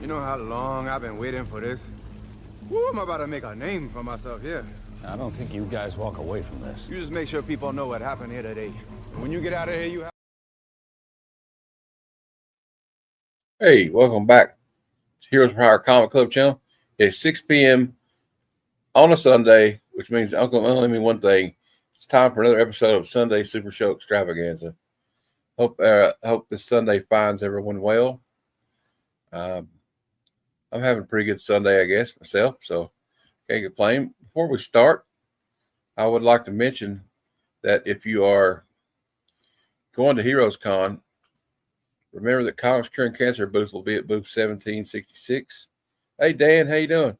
You know how long I've been waiting for this? Woo, I'm about to make a name for myself here. I don't think you guys walk away from this. You just make sure people know what happened here today. And when you get out of here, you have... Hey, welcome back to Heroes for Hire Comic Club channel. It's 6 p.m. on a Sunday, which means Uncle only mean one thing. It's time for another episode of Sunday Supershow Extravaganza. Hope this Sunday finds everyone well. I'm having a pretty good Sunday, I guess, myself, so can't complain. Before we start, I would like to mention that if you are going to Heroes Con, remember that Comics Curing Cancer booth will be at booth 1766. Hey, Dan, how you doing?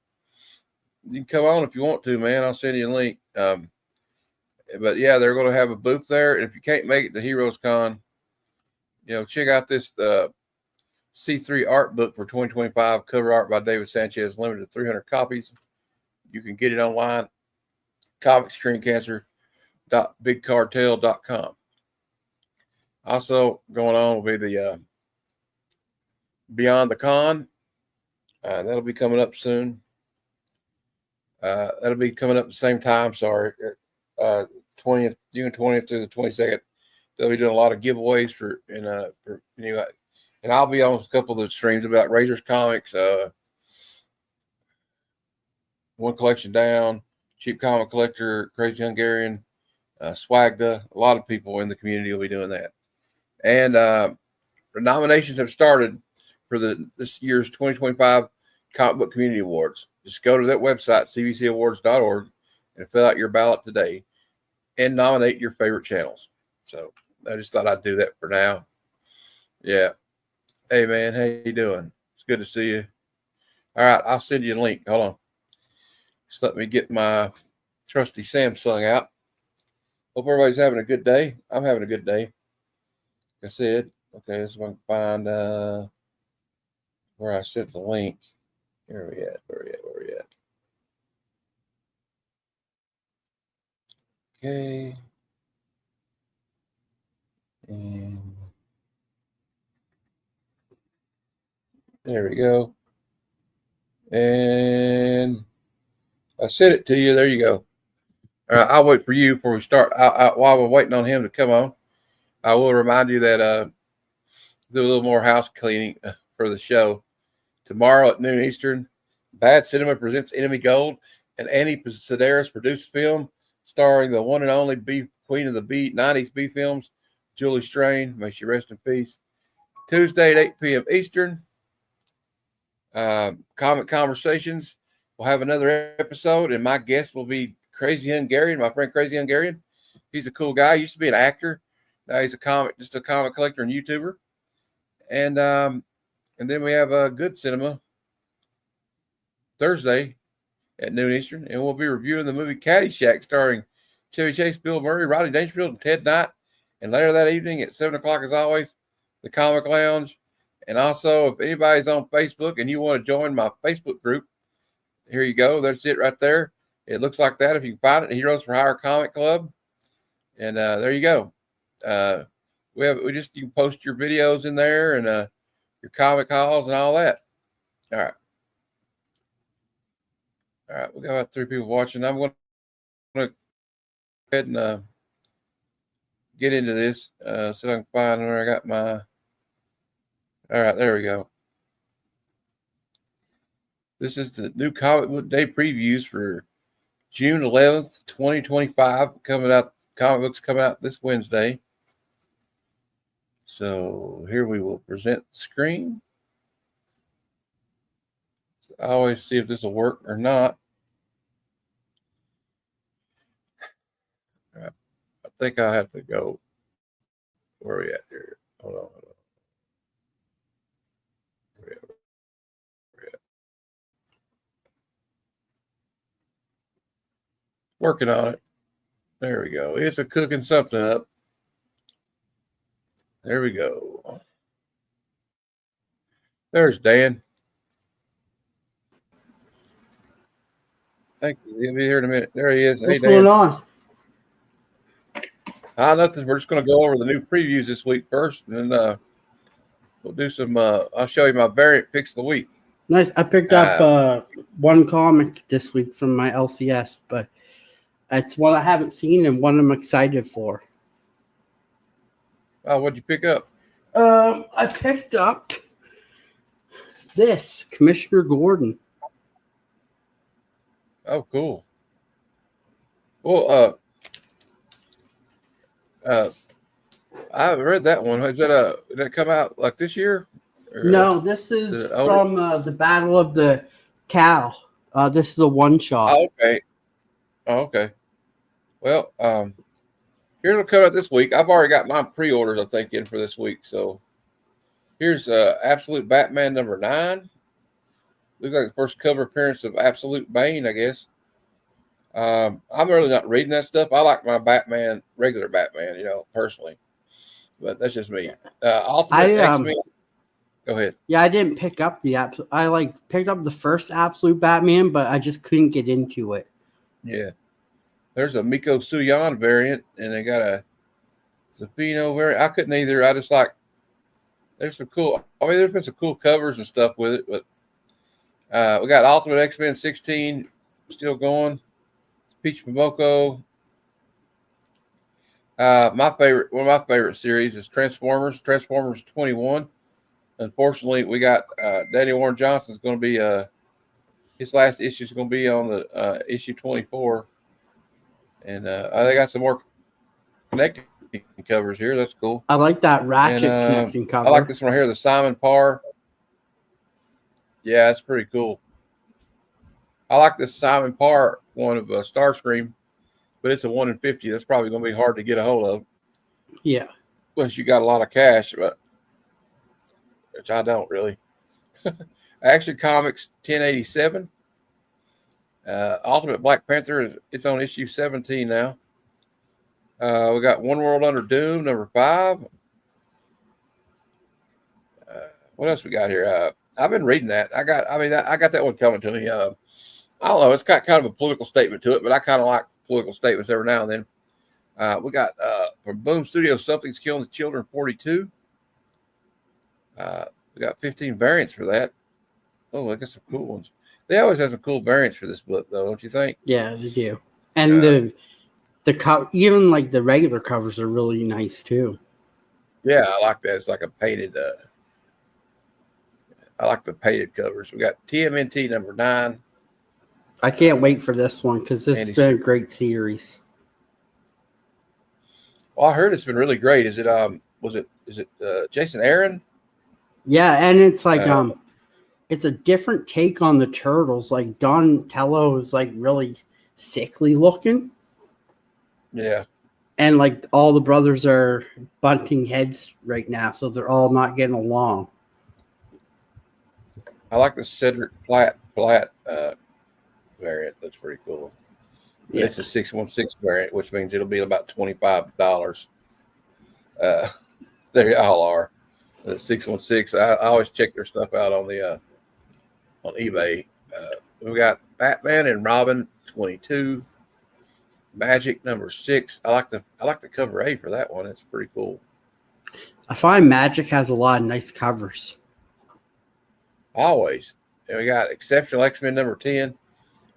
You can come on if you want to, man. I'll send you a link. But, yeah, they're going to have a booth there. And if you can't make it to Heroes Con, check out this C3 art book for 2025, cover art by David Sanchez, limited to 300 copies. You can get it online, comicscreencancer.bigcartel.com. Also going on will be the Beyond the Con. That'll be coming up soon. That'll be coming up at the same time. Sorry, 20th, June 20th through the 22nd. They'll be doing a lot of giveaways and I'll be on a couple of the streams about Razor's Comics, One Collection Down, Cheap Comic Collector, Crazy Hungarian, Swagda. A lot of people in the community will be doing that. And the nominations have started for this year's 2025 Comic Book Community Awards. Just go to that website, cbcawards.org, and fill out your ballot today and nominate your favorite channels. So I just thought I'd do that for now. Yeah. Hey, man, how you doing? It's good to see you. All right, I'll send you a link. Hold on. Just let me get my trusty Samsung out. Hope everybody's having a good day. I'm having a good day. Like I said, okay, let's see if I can find where I sent the link. Where we at? Okay. And there we go. And I sent it to you. There you go. All right, I'll wait for you before we start. While we're waiting on him to come on, I will remind you that do a little more house cleaning for the show. Tomorrow at noon Eastern, Bad Cinema presents Enemy Gold, an Annie Sedaris produced film starring the one and only queen of the 90s B films, Julie Strain. May she rest in peace. Tuesday at 8 p.m. Eastern, Comic Conversations. We'll have another episode, and my guest will be Crazy Hungarian, my friend Crazy Hungarian. He's a cool guy. He used to be an actor. Now he's just a comic collector and YouTuber. And then we have Good Cinema Thursday at noon Eastern, and we'll be reviewing the movie Caddyshack starring Chevy Chase, Bill Murray, Rodney Dangerfield, and Ted Knight. And later that evening at 7 o'clock, as always, the Comic Lounge. And also, if anybody's on Facebook and you want to join my Facebook group, here you go. That's it right there. It looks like that. If you can find it, Heroes for Hire Comic Club. And there you go. You can post your videos in there and your comic hauls and all that. All right. We got about 3 people watching. I'm going to go ahead and get into this. So I can find where I got my. All right, there we go. This is the new Comic Book Day previews for June 11th, 2025. Coming out, comic books coming out this Wednesday. So here we will present the screen. I always see if this will work or not. I think I have to go. Where are we at here? Hold on. Where we at? Working on it. There we go. It's a cooking something up. There we go. There's Dan. Thank you. He'll be here in a minute. There he is. What's going on? Nothing. We're just going to go over the new previews this week first, and then we'll do some. I'll show you my variant picks of the week. Nice. I picked up one comic this week from my LCS, but it's one I haven't seen and one I'm excited for. Oh, what'd you pick up? I picked up this Commissioner Gordon. Oh, cool. Well, I haven't read that one. Did that come out like this year? Or, No, this is from the Battle of the Cow. This is a one shot. Oh, okay. Oh, okay. Well, here's what come out this week. I've already got my pre-orders, I think, in for this week. So here's Absolute Batman number 9. Looks like the first cover appearance of Absolute Bane, I guess. I'm really not reading that stuff. I like my Batman, regular Batman, personally. But that's just me. Ultimate X-Men. Go ahead. Yeah, I didn't pick up I picked up the first Absolute Batman, but I just couldn't get into it. Yeah. There's a Miko Suyan variant, and they got a Zafino variant. I couldn't either. I just there's some cool, there's been some cool covers and stuff with it, but we got Ultimate X-Men 16 still going. Peach Momoko. One of my favorite series is Transformers 21. Unfortunately, we got Danny Warren Johnson's going to be his last issue is going to be on the issue 24, and they got some more connecting covers here. That's cool. I like that Ratchet connecting cover. I like this one right here, the Simon Parr. Yeah, it's pretty cool. I like this Simon Parr one of Starscream, but it's a 1 in 50. That's probably going to be hard to get a hold of. Yeah, Unless you got a lot of cash, but which I don't really. Action Comics 1087. Ultimate Black Panther it's on issue 17 now. We got One World Under Doom number 5. What else we got here? I've been reading that. I got that one coming to me. I don't know. It's got kind of a political statement to it, but I kind of like political statements every now and then. We got from Boom Studios, Something's Killing the Children 42. We got 15 variants for that. Oh, I got some cool ones. They always have some cool variants for this book, though, don't you think? Yeah, they do. And the even like the regular covers are really nice too. Yeah, I like that. It's like a painted. I like the painted covers. We got TMNT number 9. I can't wait for this one because this has been a great series. Well, I heard it's been really great. Is it is it Jason Aaron? Yeah, and it's like it's a different take on the turtles. Like Donatello is like really sickly looking. Yeah. And like all the brothers are bunting heads right now, so they're all not getting along. I like the Cedric Platt variant. That's pretty cool. Yeah. It's a 616 variant, which means it'll be about $25. They all are. The 616. I always check their stuff out on the on eBay. We got Batman and Robin 22. Magic number 6. I like the cover A for that one. It's pretty cool. I find Magic has a lot of nice covers. Always. And we got Exceptional X-Men number 10.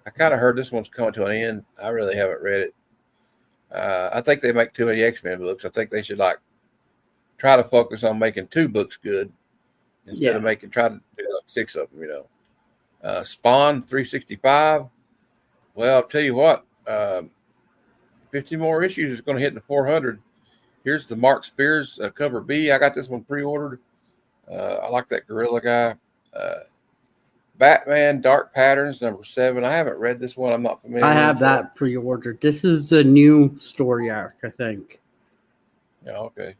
I kind of heard this one's coming to an end. I really haven't read it. I think they make too many X-Men books. I think they should try to focus on making 2 books good instead of try to do 6 of them, Spawn 365. Well, I'll tell you what, 50 more issues is going to hit the 400. Here's the Mark Spears cover B. I got this one pre-ordered. I like that gorilla guy. Batman Dark Patterns number 7. I haven't read this one. I'm not familiar. I have that pre-ordered. This is a new story arc, I think. Yeah, okay.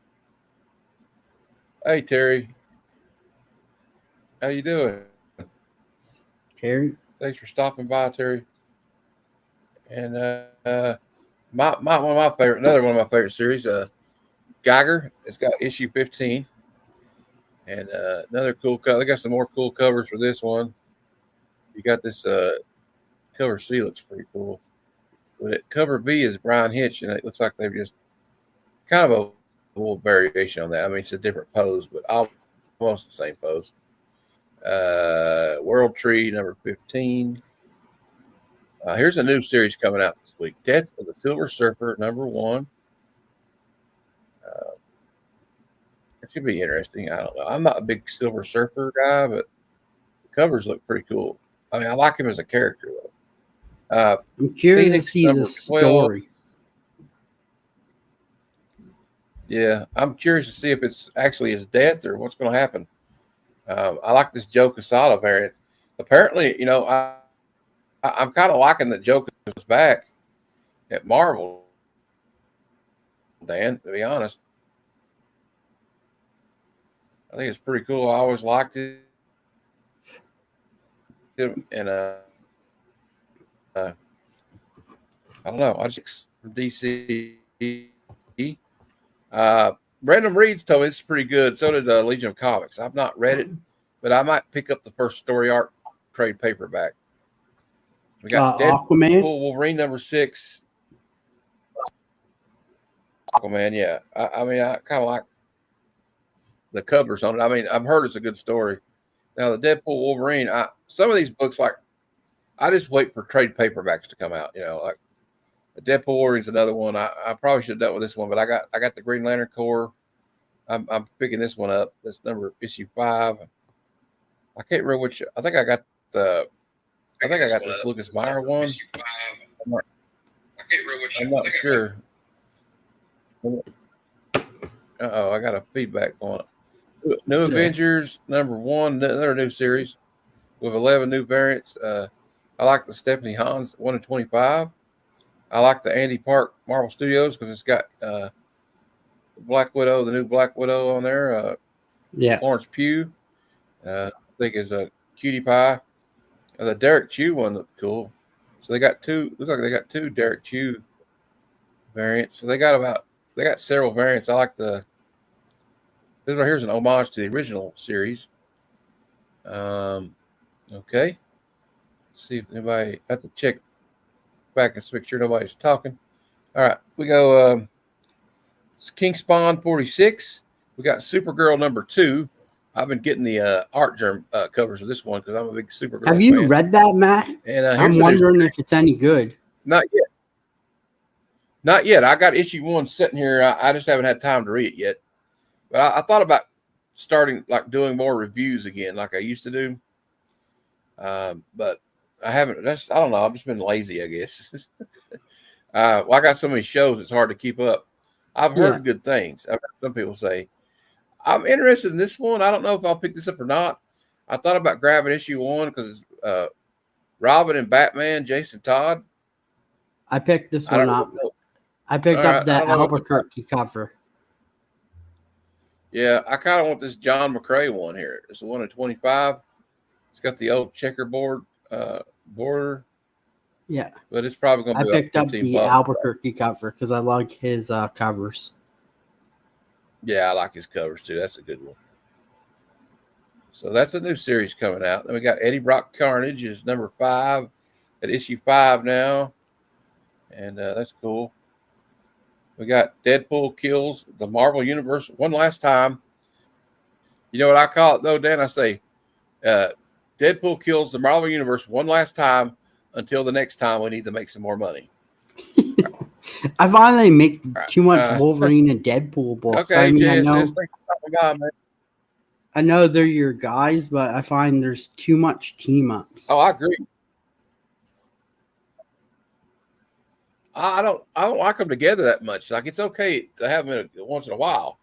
Hey, Terry. How you doing? Terry? Thanks for stopping by, Terry. And another one of my favorite series, Geiger. It's got issue 15. And another cool cover. They got some more cool covers for this one. You got this cover C looks pretty cool. But cover B is Brian Hitch, and it looks like they've just kind of a little variation on that. I mean, it's a different pose, but almost the same pose. World Tree, number 15. Here's a new series coming out this week. Death of the Silver Surfer, number 1. It should be interesting. I don't know. I'm not a big Silver Surfer guy, but the covers look pretty cool. I mean, I like him as a character, though. I'm curious Phoenix, to see number the 12. story. Yeah, I'm curious to see if it's actually his death or what's going to happen. I like this Joe Quesada variant. Apparently, you know, I'm kind of liking that Joe is back at Marvel, Dan, to be honest. I think it's pretty cool. I always liked it. And I don't know. I just from DC. Brandon Reed's told me it's pretty good. So did Legion of Comics. I've not read it, but I might pick up the first story arc trade paperback. We got Aquaman. Wolverine number 6. Aquaman, yeah. I mean, I kind of like the covers on it. I mean, I've heard it's a good story. Now, the Deadpool Wolverine, some of these books, like, I just wait for trade paperbacks to come out. You know, like the Deadpool Wolverine's another one. I probably should have done with this one, but I got the Green Lantern Corps. I'm picking this one up. This issue 5. I can't remember which. I think I got this Lucas Meyer one. I'm not sure. I got a feedback going. New Avengers number 1, another new series with 11 new variants. I like the Stephanie Hans 1 in 25. I like the Andy Park Marvel Studios because it's got Black Widow, the new Black Widow on there. Florence Pugh, I think is a cutie pie. The Derek Chew one looked cool. So they got two. Looks like they got 2 Derek Chew variants. So they got several variants. I like this one here is an homage to the original series. Okay. Let's see if anybody. I have to check back and make sure nobody's talking. All right, we go. It's King Spawn 46. We got Supergirl number 2. I've been getting the art germ covers of this one because I'm a big Supergirl fan. Have you read that, Matt? And I'm wondering if it's any good. Not yet. Not yet. I got issue 1 sitting here. I just haven't had time to read it yet. But I thought about starting like doing more reviews again, like I used to do. But I haven't. I don't know. I've just been lazy, I guess. Well, I got so many shows; it's hard to keep up. I've heard good things. I've heard some people say I'm interested in this one. I don't know if I'll pick this up or not. I thought about grabbing issue 1 because it's Robin and Batman, Jason Todd. I picked this one up. I picked up that Albuquerque cover. Yeah, I kind of want this John McCrae one here. It's the 1 in 25. It's got the old checkerboard border. Yeah, but it's probably going to be. I picked up the Albuquerque cover because I like his covers. Yeah, I like his covers too. That's a good one. So that's a new series coming out. Then we got Eddie Brock Carnage is number 5 at issue 5 now, and that's cool. We got Deadpool kills the Marvel Universe one last time. You know what I call it though, Dan? I say Deadpool kills the Marvel Universe one last time until the next time we need to make some more money. I find they make too much Wolverine and Deadpool books. Okay, I mean, JSS, I know they're your guys, but I find there's too much team ups. Oh, I agree. I don't like them together that much. Like it's okay to have them once in a while,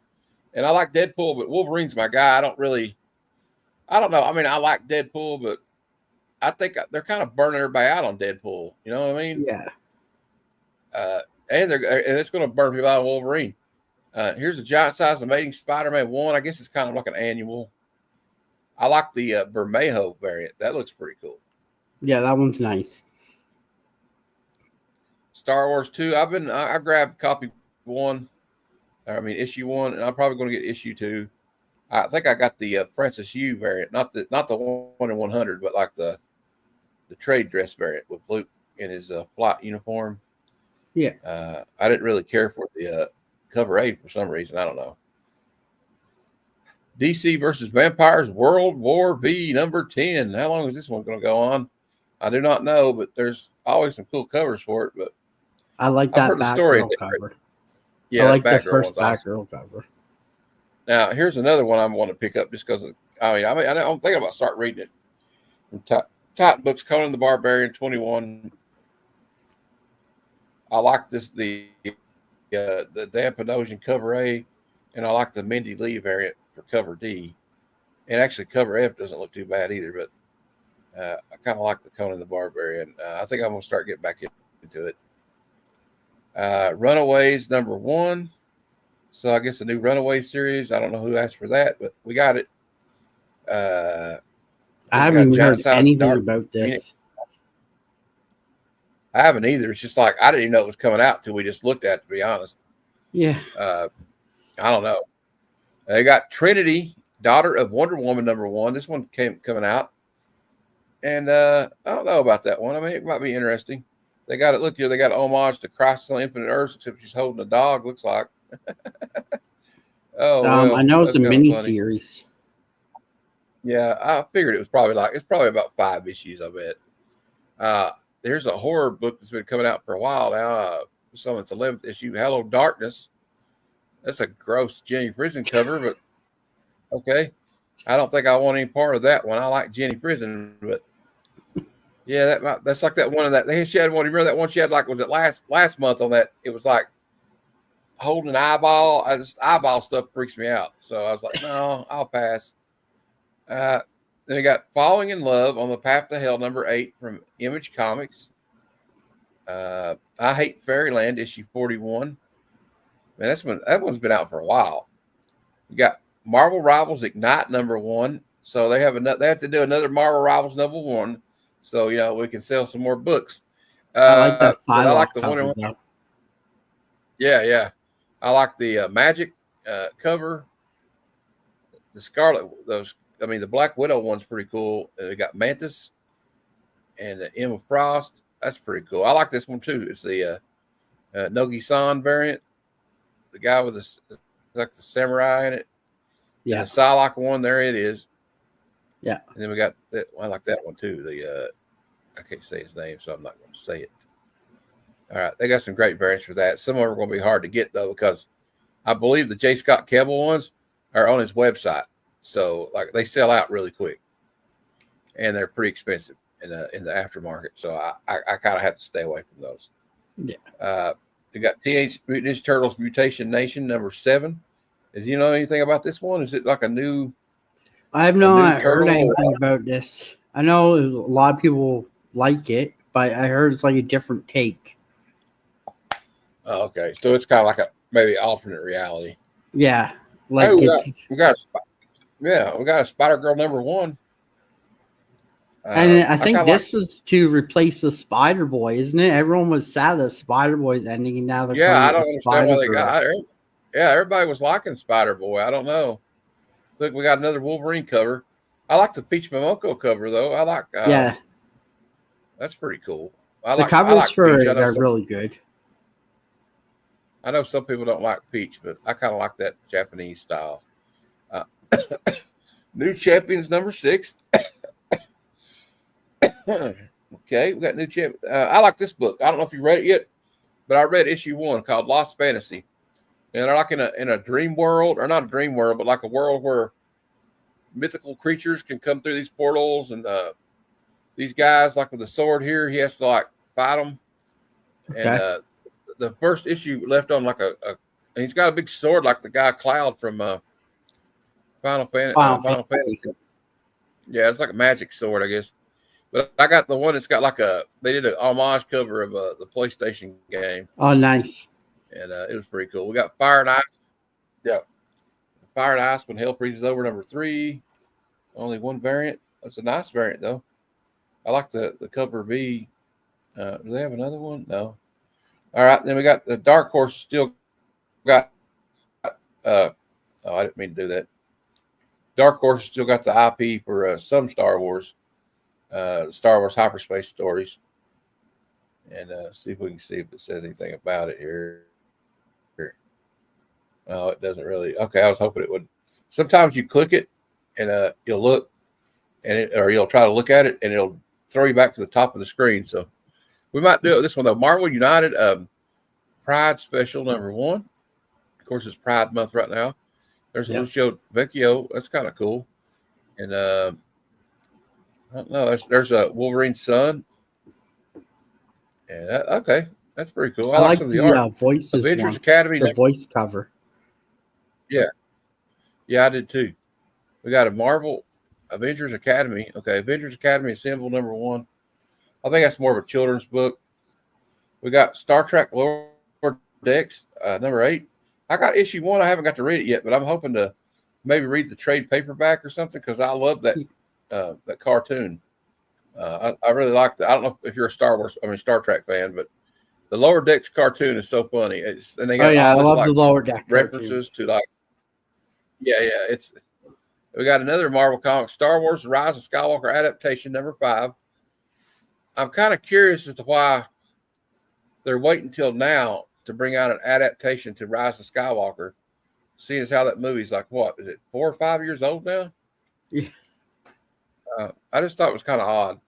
and I like Deadpool, but Wolverine's my guy. I don't know. I mean, I like Deadpool, but I think they're kind of burning everybody out on Deadpool. You know what I mean? Yeah. And it's going to burn people out on Wolverine. Here's a giant size Amazing Spider-Man 1. I guess it's kind of like an annual. I like the Bermejo variant. That looks pretty cool. Yeah, that one's nice. Star Wars 2. I grabbed copy 1. I mean issue 1, and I'm probably going to get issue 2. I think I got the Francis Yu variant, not the 1 in 100, but like the trade dress variant with Luke in his flight uniform. Yeah. I didn't really care for the cover A for some reason. I don't know. DC versus Vampires World War V #10. How long is this one going to go on? I do not know, but there's always some cool covers for it. But I like I've that heard the story. Batgirl cover. Yeah, I like the Batgirl first one's awesome. Batgirl cover. Now, here's another one I want to pick up just because I'm thinking about start reading it. From Titan Books, Conan the Barbarian 21. I like the Dan Panosian cover A, and I like the Mindy Lee variant for cover D. And actually, cover F doesn't look too bad either, but I kind of like the Conan the Barbarian. I think I'm going to start getting back into it. Runaways #1. So I guess a new Runaway series. I don't know who asked for that, but we got it. I haven't even heard anything about this. I haven't either. It's just like I didn't even know it was coming out until we just looked at it, to be honest. Yeah. I don't know. They got Trinity, daughter of Wonder Woman #1. This one coming out. And I don't know about that one. I mean, it might be interesting. They got it. Look here. They got an homage to Crisis on Infinite Earths, except she's holding a dog, looks like. I know it's a mini series. Yeah, I figured it's probably about 5 issues, I bet. There's a horror book that's been coming out for a while now. It's 11th issue, Hello Darkness. That's a gross Jenny Frison cover, but okay. I don't think I want any part of that one. I like Jenny Frison, but yeah, that's like that one of that. She had one. Remember that one she had? Like, was it last month on that? It was like holding an eyeball. Eyeball stuff freaks me out. So I was like, no, I'll pass. Then we got Falling in Love on the Path to Hell #8 from Image Comics. I Hate Fairyland issue 41. Man, that one's been out for a while. We got Marvel Rivals Ignite #1. So they have to do another Marvel Rivals #1. So we can sell some more books. I like that I like the cover, one. Yeah. I like the Magic cover. The Scarlet, the Black Widow one's pretty cool. They got Mantis and Emma Frost. That's pretty cool. I like this one too. It's the Nogi-san variant. The guy with the samurai in it. Yeah. And the Psylocke one, there it is. Yeah. And then we got that. I like that one too. I can't say his name, so I'm not going to say it. All right, they got some great variants for that. Some of them are going to be hard to get though, because I believe the J. Scott Keble ones are on his website. So like they sell out really quick, and they're pretty expensive in the aftermarket. So I kind of have to stay away from those. Yeah. We got Teenage Mutant Ninja Turtles Mutation Nation #7. Do you know anything about this one? Is it like a new? I have not heard anything about this. I know a lot of people like it, but I heard it's like a different take. Oh, okay, so it's kind of like maybe alternate reality. Yeah, like we got a Spider Girl #1. And I think this was to replace the Spider Boy, isn't it? Everyone was sad that Spider Boy's ending, and now they're I don't understand why they got. Yeah, everybody was liking Spider Boy. I don't know. Look, we got another Wolverine cover. I like the Peach Momoko cover though. I like. That's pretty cool. The covers for it are really good. I know some people don't like Peach, but I kind of like that Japanese style. New Champions #6. Okay, we got new champ. I like this book. I don't know if you read it yet, but I read issue 1 called Lost Fantasy, and they're like in a dream world, or not a dream world, but like a world where mythical creatures can come through these portals, and these guys, like with the sword here, he has to like fight them. Okay. And the first issue left on like and he's got a big sword like the guy Cloud from Final Fantasy. Yeah, it's like a magic sword, I guess. But I got the one that's got like they did an homage cover of the PlayStation game. Oh, nice. And it was pretty cool. We got Fire and Ice. Yeah. Fire and Ice When Hell Freezes Over #3. Only one variant. That's a nice variant, though. I like the cover V. Do they have another one? No. All right. Then we got the Dark Horse still got. I didn't mean to do that. Dark Horse still got the IP for some Star Wars hyperspace stories. And see if we can see if it says anything about it here. Oh, it doesn't really. Okay, I was hoping it would. sometimes you click it and you'll look or you'll try to look at it and it'll throw you back to the top of the screen. So we might do it this one though. Marvel United Pride Special #1. Of course, it's Pride Month right now. There's a Lucio Vecchio. That's kind of cool. And I don't know. There's a Wolverine's son. And okay, that's pretty cool. I like some of the art. Voices Avengers one, Academy. the voice cover. Yeah, I did too. We got a Marvel Avengers Academy. Okay, Avengers Academy Assemble #1. I think that's more of a children's book. We got Star Trek Lower Decks #8. I got issue 1. I haven't got to read it yet, but I'm hoping to maybe read the trade paperback or something because I love that that cartoon. I really like that. I don't know if you're a Star Trek fan, but the Lower Decks cartoon is so funny. And they got I all this, love like, the Lower Deck references to like, it's. We got another Marvel comic, Star Wars: The Rise of Skywalker adaptation #5. I'm kind of curious as to why they're waiting until now to bring out an adaptation to Rise of Skywalker, seeing as how that movie's like, what is it, 4 or 5 years old now? Yeah. I just thought it was kind of odd.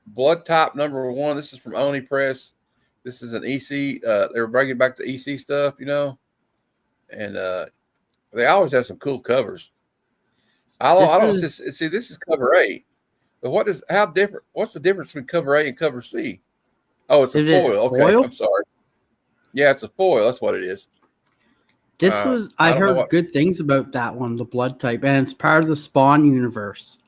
Blood Top #1. This is from Oni Press. This is an EC. They were bringing back the EC stuff, and they always have some cool covers. See, this is cover A, but what's the difference between cover A and cover C? Oh, it's a foil. Okay, I'm sorry. Yeah, it's a foil. That's what it is. I heard good things about that one, the Blood Type, and it's part of the Spawn universe.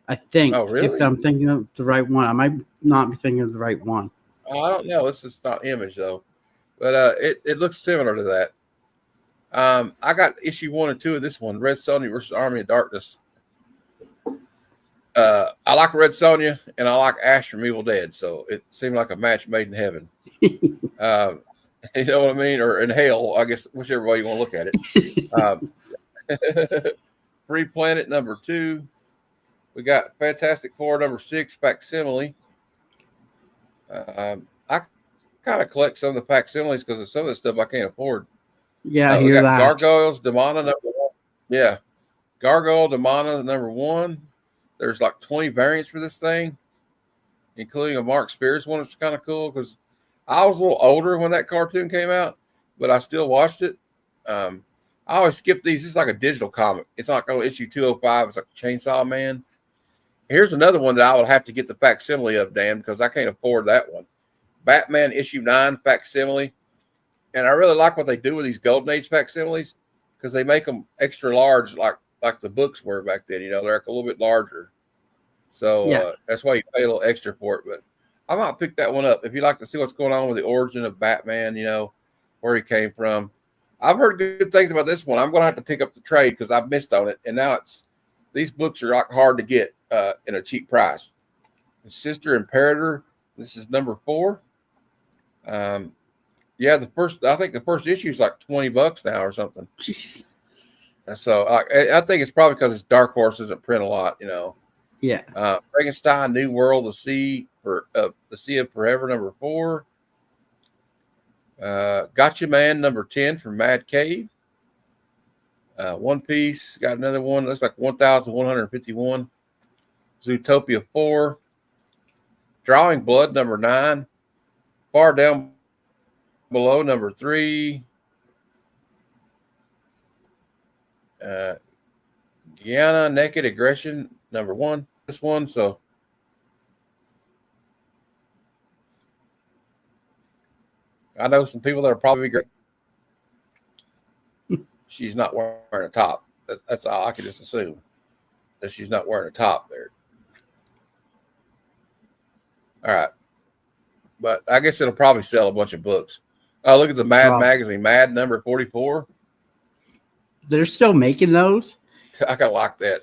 I think. Oh, really? If I'm thinking of the right one, I might not be thinking of the right one. I don't know. This is not Image though, but it looks similar to that. I got issue 1 and 2 of this one, Red Sonja versus Army of Darkness. I like Red Sonja and I like Ash from Evil Dead, so it seemed like a match made in heaven. You know what I mean? Or in hell, I guess, whichever way you want to look at it. Free Planet #2. We got Fantastic Four #6, Facsimile. I kind of collect some of the facsimiles because of some of the stuff I can't afford. Yeah, I hear that. Gargoyles, Demona #1. Yeah. Gargoyle, Demona #1. There's like 20 variants for this thing, including a Mark Spears one. It's kind of cool because I was a little older when that cartoon came out, but I still watched it. I always skip these. It's like a digital comic. It's like issue 205. It's like Chainsaw Man. Here's another one that I would have to get the facsimile of, Dan, because I can't afford that one. Batman issue 9 facsimile. And I really like what they do with these Golden Age facsimiles because they make them extra large like the books were back then. They're like a little bit larger. So that's why you pay a little extra for it. But I might pick that one up if you'd like to see what's going on with the origin of Batman, where he came from. I've heard good things about this one. I'm going to have to pick up the trade because I've missed on it. And now these books are like hard to get in a cheap price. Sister Imperator. This is #4. I think the first issue is like $20 now or something. Jeez. And so I think it's probably because it's Dark Horse doesn't print a lot, Yeah. Frankenstein, New World, the Sea of Forever #4. Gotcha Man #10 from Mad Cave. One Piece got another one. Looks like 1,151. Zootopia 4. Drawing Blood #9. Far Down Below #3. Guyana Naked Aggression #1. This one, so I know some people that are probably great. She's not wearing a top. That's all I can just assume that she's not wearing a top there. All right, but I guess it'll probably sell a bunch of books. Look at the Mad magazine, Mad #44. They're still making those? I kind of like that.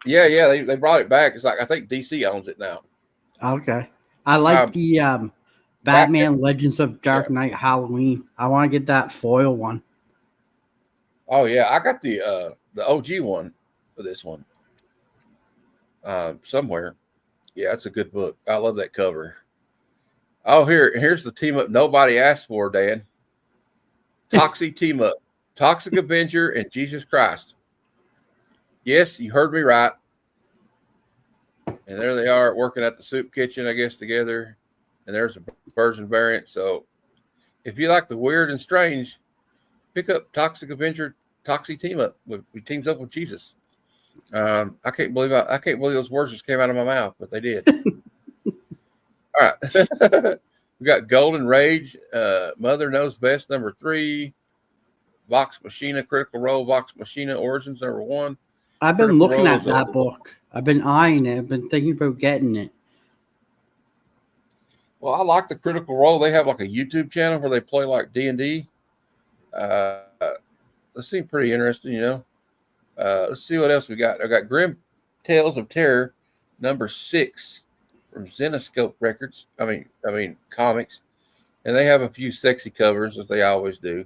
Yeah, they brought it back. It's like I think DC owns it now. Okay. I like the Batman Legends of Dark Knight Halloween. I want to get that foil one. Oh yeah, I got the OG one for this one. Somewhere. Yeah, it's a good book. I love that cover. Oh, here's the team up nobody asked for, Dan. Toxie team up. Toxic Avenger and Jesus Christ. Yes, you heard me right. And there they are working at the soup kitchen, I guess, together. And there's a version variant. So if you like the weird and strange, pick up Toxic Avenger, Toxie team up. We teams up with Jesus. I can't believe those words just came out of my mouth, but they did. All right. We got Golden Rage, Mother Knows Best, number 3. Vox Machina, Critical Role, Vox Machina Origins, number 1. I've been Critical looking Role at that book. I've been eyeing it. I've been thinking about getting it. Well, I like the Critical Role. They have like a YouTube channel where they play like D&D. That seems pretty interesting, you know. Let's see what else we got. I got Grim Tales of Terror, number 6 from Zenoscope Records. I mean comics, and they have a few sexy covers as they always do.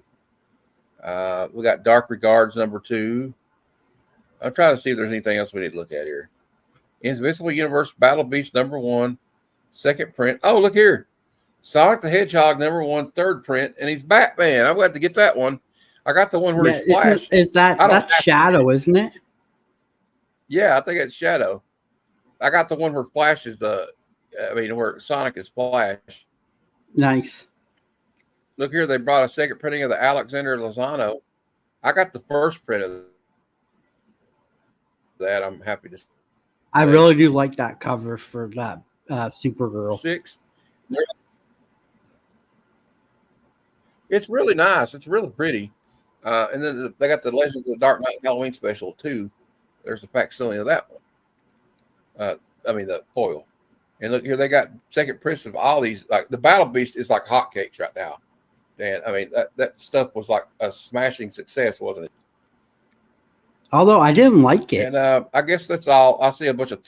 We got Dark Regards, number 2. I'm trying to see if there's anything else we need to look at here. Invincible Universe Battle Beast, number 1, 2nd print. Oh, look here. Sonic the Hedgehog, number 1, 3rd print, and he's Batman. I'm going to have to get that one. I got the one where he's Flash. That's Shadow, isn't it? Yeah, I think it's Shadow. I got the one where Flash is where Sonic is Flash. Nice. Look here, they brought a 2nd printing of the Alexander Lozano. I got the 1st print of that. I'm happy to say. I really do like that cover for that Supergirl. 6. It's really nice. It's really pretty. And then they got the Legends of the Dark Knight Halloween special too. There's a facsimile of that one. The foil. And look here, they got 2nd prints of all these. Like the Battle Beast is like hotcakes right now. And I mean that stuff was like a smashing success, wasn't it? Although I didn't like it. And I guess that's all. I see a bunch of.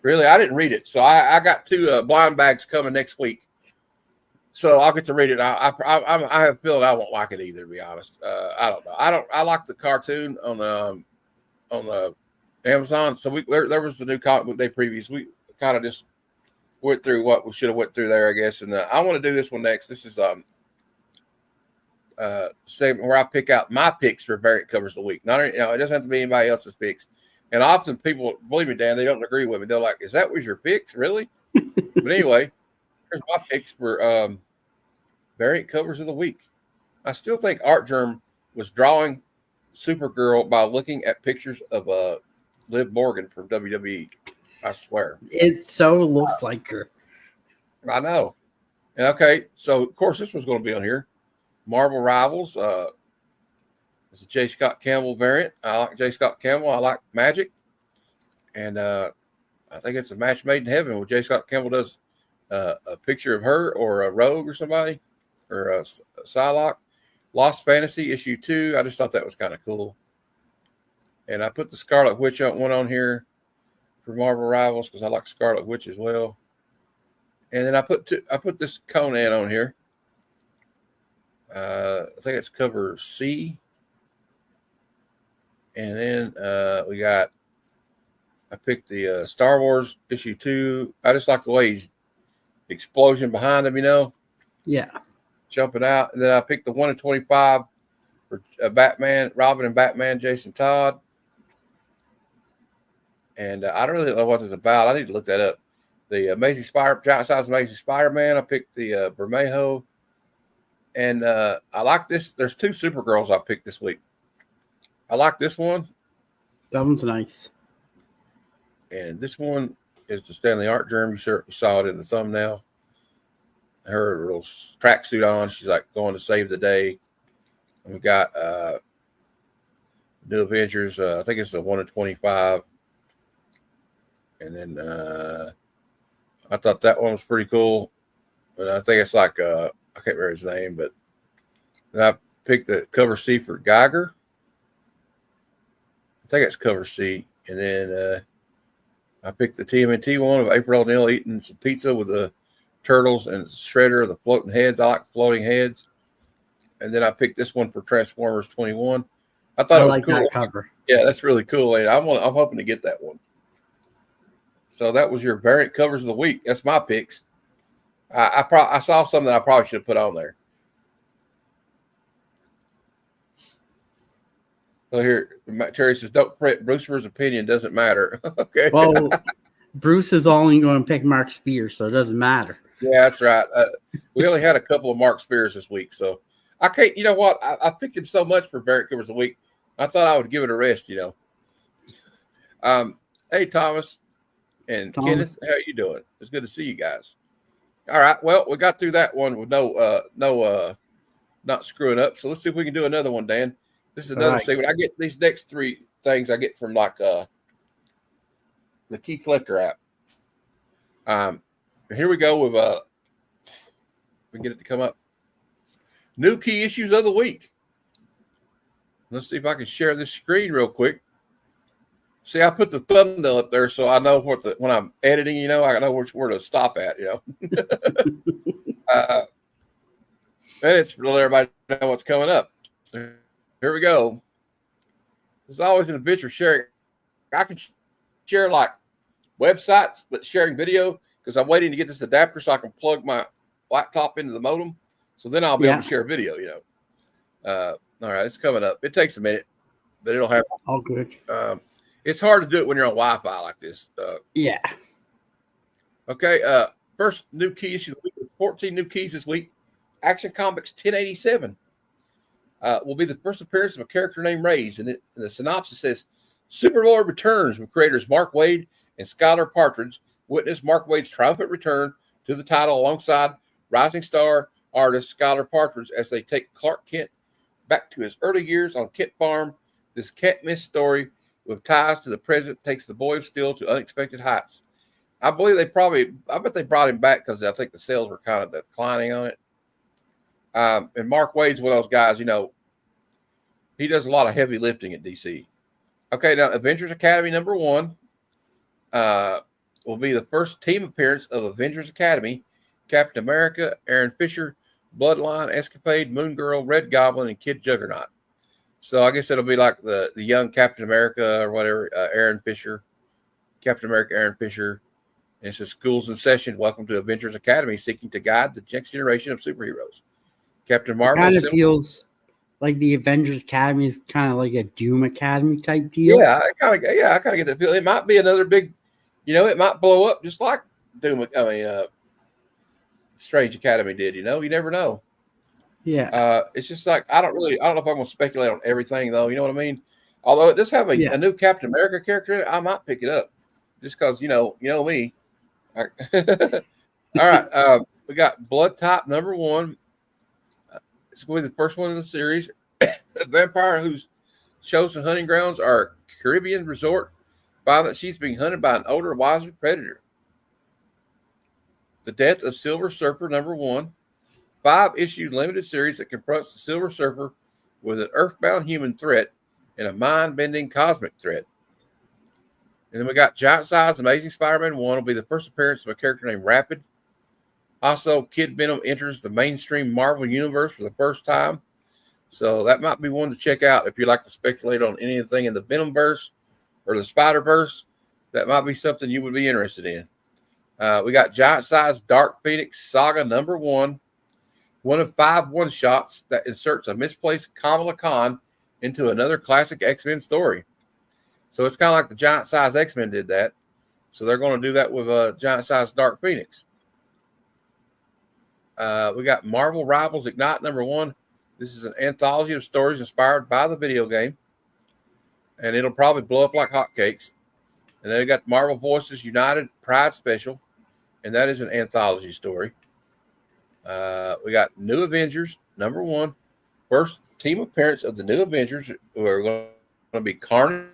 Really, I didn't read it, so I got 2 blind bags coming next week. So I'll get to read it. I have a feeling I won't like it either. To be honest, I don't know. I like the cartoon on the Amazon. So there was the new comic book day previews. We kind of just went through what we should have went through there, I guess. And I want to do this one next. This is segment where I pick out my picks for variant covers of the week. Not it doesn't have to be anybody else's picks. And often people, believe me, Dan, they don't agree with me. They're like, "Is that was your picks, really?" But anyway. Here's my picks for variant covers of the week. I still think Art Germ was drawing Supergirl by looking at pictures of Liv Morgan from WWE. I swear. It so looks like her. I know. And okay, so of course this one's going to be on here. Marvel Rivals. It's a J. Scott Campbell variant. I like J. Scott Campbell. I like Magic. And I think it's a match made in heaven where J. Scott Campbell does a picture of her or a Rogue or somebody or a Psylocke. Lost Fantasy issue 2. I just thought that was kind of cool. And I put the Scarlet Witch one on here for Marvel Rivals because I like Scarlet Witch as well. And then I put this Conan on here. I think it's cover C. And then I picked the Star Wars issue 2. I just like the way he's explosion behind him, Yeah. Jumping out. And then I picked the 1 in 25 for Batman, Robin and Batman, Jason Todd. And I don't really know what it's about. I need to look that up. The Giant Size Amazing Spider-Man. I picked the Bermejo. And I like this. There's 2 Supergirls I picked this week. I like this one. That one's nice. And this one is the Stanley Art Germ. You saw it in the thumbnail. Her little tracksuit on. She's like going to save the day. And we got New Avengers. I think it's the 1 in 25. And then I thought that one was pretty cool. And I think it's like I can't remember his name, but then I picked the cover C for Geiger. I think it's cover C. And then I picked the TMNT one of April O'Neil eating some pizza with the turtles and Shredder, the floating heads. I like floating heads. And then I picked this one for Transformers 21. I thought it was cool. That cover. Yeah, that's really cool. I'm hoping to get that one. So that was your variant covers of the week. That's my picks. I saw something that I probably should have put on there. So here, Terry says, "Don't fret. Brewster's opinion doesn't matter." Okay. Well, Bruce is only going to pick Mark Spears, so it doesn't matter. Yeah, that's right. We only had a couple of Mark Spears this week, so I can't. You know what? I picked him so much for Barrett Coopers a week. I thought I would give it a rest. Hey Thomas and Kenneth, how you doing? It's good to see you guys. All right. Well, we got through that one with not screwing up. So let's see if we can do another one, Dan. This is another segment. I get these next three things I get from like the Key Collector app. Here we go with we can get it to come up. New key issues of the week. Let's see if I can share this screen real quick. See, I put the thumbnail up there so I know when I'm editing, I know where to stop at, and it's to let everybody know what's coming up. So here we go. There's always an adventure sharing. I can share like websites, but sharing video because I'm waiting to get this adapter so I can plug my laptop into the modem. So then I'll be able to share video, All right, it's coming up. It takes a minute, but it'll happen. All good. It's hard to do it when you're on Wi-Fi like this. Yeah. Okay. First new key issue. 14 new keys this week. Action Comics 1087 will be the first appearance of a character named Reyes. And the synopsis says, Superboy returns with creators Mark Waid and Skylar Partridge. Witness Mark Waid's triumphant return to the title alongside rising star artist Skylar Partridge as they take Clark Kent back to his early years on Kent Farm. This can't-miss story with ties to the present takes the Boy of Steel to unexpected heights. I bet they brought him back because I think the sales were kind of declining on it. And Mark Waid's one of those guys, he does a lot of heavy lifting at DC. Okay, now Avengers Academy #1 will be the first team appearance of Avengers Academy. Captain America, Aaron Fisher, Bloodline, Escapade, Moon Girl, Red Goblin, and Kid Juggernaut. So I guess it'll be like the young Captain America or whatever, Aaron Fisher, Captain America, Aaron Fisher. And it says, schools in session. Welcome to Avengers Academy, seeking to guide the next generation of superheroes. Captain Marvel. Kind of feels like the Avengers Academy is kind of like a Doom Academy type deal. Yeah, I kind of get that feel. It might be another big, it might blow up just like Doom. Strange Academy did. You never know. Yeah. It's just like I don't know if I'm going to speculate on everything though. You know what I mean? Although it does have a new Captain America character in it, I might pick it up just because you know me. All right. We got Blood Type #1. It's going to be the first one in the series. A vampire whose chosen hunting grounds are a Caribbean resort. Find that she's being hunted by an older, wiser predator. The Death of Silver Surfer #1. 5-issue limited series that confronts the Silver Surfer with an earthbound human threat and a mind-bending cosmic threat. And then we got Giant Size Amazing Spider-Man 1 will be the first appearance of a character named Rapid. Also, Kid Venom enters the mainstream Marvel universe for the first time. So that might be one to check out if you like to speculate on anything in the Venomverse or the Spider-Verse. That might be something you would be interested in. We got Giant Size Dark Phoenix Saga #1. One of 5 one-shots that inserts a misplaced Kamala Khan into another classic X-Men story. So it's kind of like the Giant Size X-Men did that. So they're going to do that with Giant Size Dark Phoenix. We got Marvel Rivals Ignite #1. This is an anthology of stories inspired by the video game. And it'll probably blow up like hotcakes. And then we got Marvel Voices United Pride Special. And that is an anthology story. We got New Avengers #1. First team appearance of the New Avengers who are going to be Carnage,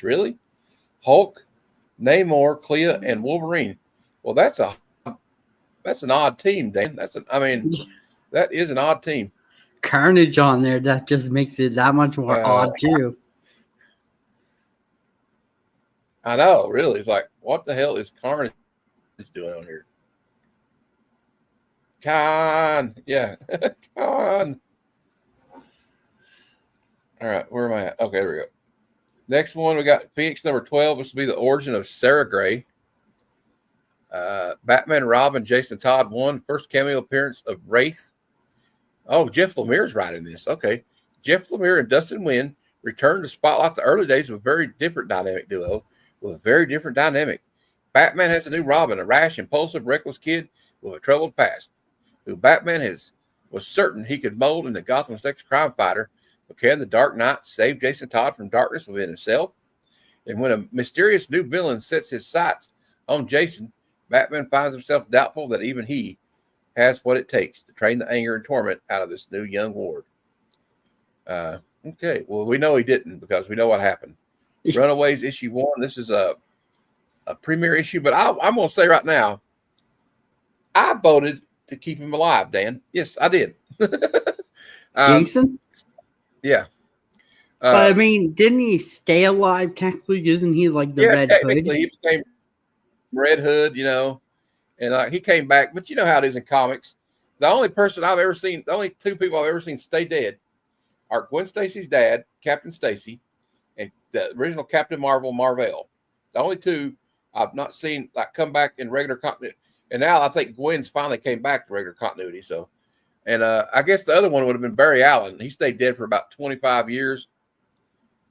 really? Hulk, Namor, Clea, and Wolverine. Well, that's an odd team, Dan. That is an odd team. Carnage on there, that just makes it that much more odd too. I know, really. It's like, what the hell is Carnage doing on here? Con. Yeah. Con. All right, where am I at? Okay, there we go. Next one, we got Phoenix #12. This will be the origin of Sarah Gray. Batman, Robin, Jason Todd 1. First cameo appearance of Wraith. Oh, Jeff Lemire's writing this. Okay. Jeff Lemire and Dustin Nguyen returned to spotlight the early days of a very different dynamic duo with a very different dynamic. Batman has a new Robin, a rash, impulsive, reckless kid with a troubled past, who Batman was certain he could mold into Gotham's next crime fighter. But can the Dark Knight save Jason Todd from darkness within himself? And when a mysterious new villain sets his sights on Jason, Batman finds himself doubtful that even he has what it takes to train the anger and torment out of this new young ward. Okay, well, we know he didn't because we know what happened. Runaways issue 1. This is a premiere issue, but I'm going to say right now, I voted to keep him alive, Dan. Yes, I did. Jason? Yeah. But I mean, didn't he stay alive technically? Isn't he like the Red technically, Hood? he became Red Hood, and he came back. But you know how it is in comics. The only person I've ever seen, the only two people I've ever seen stay dead are Gwen Stacy's dad, Captain Stacy, and the original Captain Marvel, Marvel. The only two I've not seen come back in regular continuity. And now I think Gwen's finally came back to regular continuity. So, and I guess the other one would have been Barry Allen. He stayed dead for about 25 years.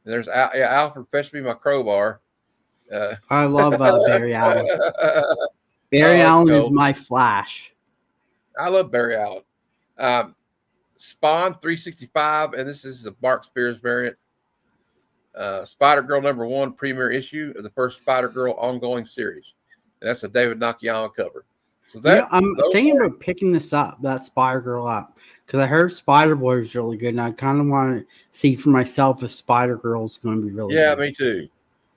And there's Alfred Fetch Me My Crowbar. I love Barry Allen. Barry Allen is my Flash. I love Barry Allen. Spawn 365, and this is the Mark Spears variant. Spider-Girl #1 premiere issue of the first Spider-Girl ongoing series. And that's a David Nakayama cover. So that I'm thinking about picking this up, that Spider-Girl up, because I heard Spider-Boy was really good, and I kind of want to see for myself if Spider-Girl is going to be really good. Yeah, me too.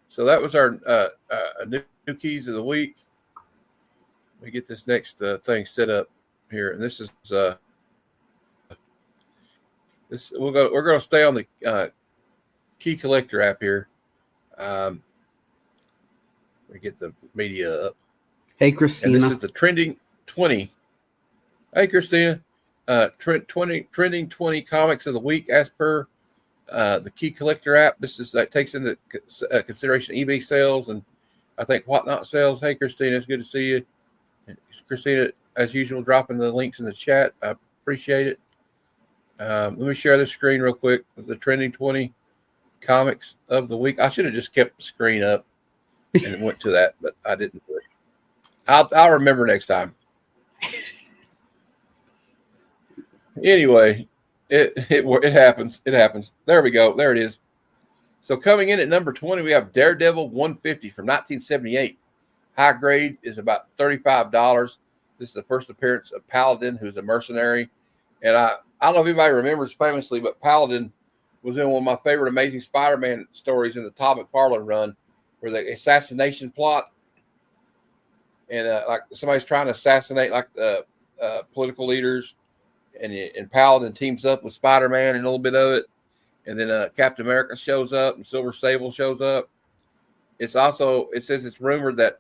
So that was our new keys of the week. Let me get this next thing set up here, and this is we're going to stay on the Key Collector app here. Let me get the media up. Hey, Christina. And this is the Trending 20. Hey, Christina. Trending 20 comics of the week as per the Key Collector app. That takes into consideration eBay sales and I think Whatnot sales. Hey, Christina, it's good to see you. And Christina, as usual, dropping the links in the chat. I appreciate it. Let me share this screen real quick with the Trending 20 comics of the week. I should have just kept the screen up and went to that, but I didn't do it. I'll remember next time. Anyway, it happens. It happens. There we go. There it is. So coming in at number 20, we have Daredevil 150 from 1978. High grade is about $35. This is the first appearance of Paladin, who's a mercenary. And I don't know if anybody remembers famously, but Paladin was in one of my favorite Amazing Spider-Man stories in the Todd McFarlane run, where the assassination plot. And like somebody's trying to assassinate like the political leaders, and Paladin teams up with Spider-Man and a little bit of it, and then Captain America shows up and Silver Sable shows up. It says it's rumored that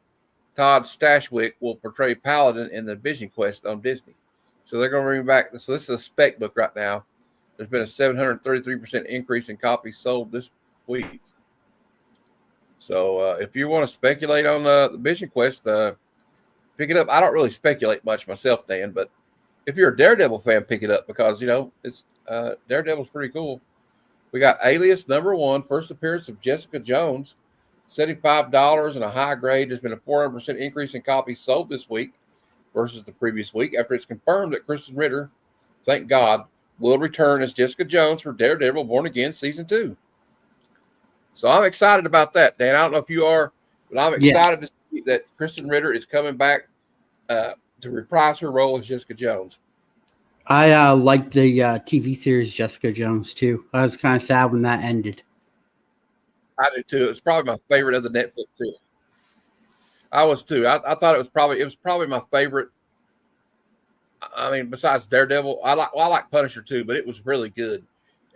Todd Stashwick will portray Paladin in the Vision Quest on Disney, so they're going to bring back. So this is a spec book right now. There's been a 733% increase in copies sold this week. So if you want to speculate on the Vision Quest, pick it up. I don't really speculate much myself, Dan, but if you're a Daredevil fan, pick it up because, it's Daredevil's pretty cool. We got Alias #1, first appearance of Jessica Jones, $75 and a high grade. There's been a 400% increase in copies sold this week versus the previous week after it's confirmed that Kristen Ritter, thank God, will return as Jessica Jones for Daredevil Born Again Season 2. So I'm excited about that, Dan. I don't know if you are, but I'm excited to see that Kristen Ritter is coming back to reprise her role as Jessica Jones. I liked the TV series Jessica Jones, too. I was kind of sad when that ended. I do, too. It's probably my favorite of the Netflix, too. I was, too. I thought it was probably my favorite. I mean, besides Daredevil, I like Punisher, too, but it was really good,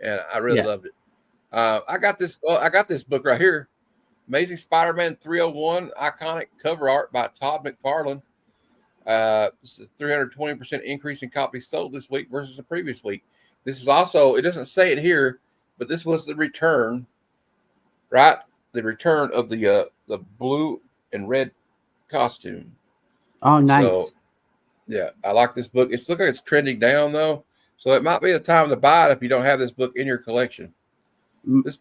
and I really loved it. I got this book right here, Amazing Spider-Man 301, iconic cover art by Todd McFarlane. This is a 320% increase in copies sold this week versus the previous week. This was also, it doesn't say it here, but this was the return, right? The return of the blue and red costume. Oh, nice. So, yeah, I like this book. It's looking like it's trending down though. So it might be the time to buy it if you don't have this book in your collection.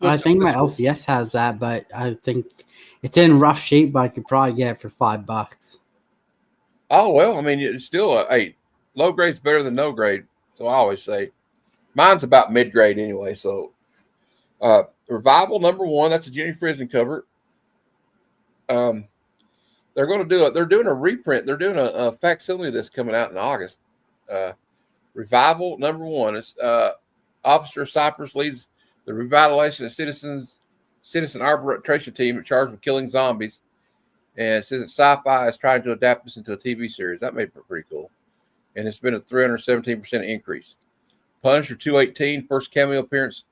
I think my LCS has that, but I think it's in rough shape, but I could probably get it for $5. Oh, well, I mean, it's still low grade's better than no grade. So I always say mine's about mid grade anyway. So Revival #1, that's a Jenny Frison cover. They're going to do it. They're doing a reprint. They're doing a facsimile of this coming out in August. Revival #1. It's Officer Cypress leads the revitalization of citizen arbitration team charged with killing zombies. And it says that Sci-Fi is trying to adapt this into a TV series. That made it pretty cool. And it's been a 317% increase. Punisher 218, first cameo appearance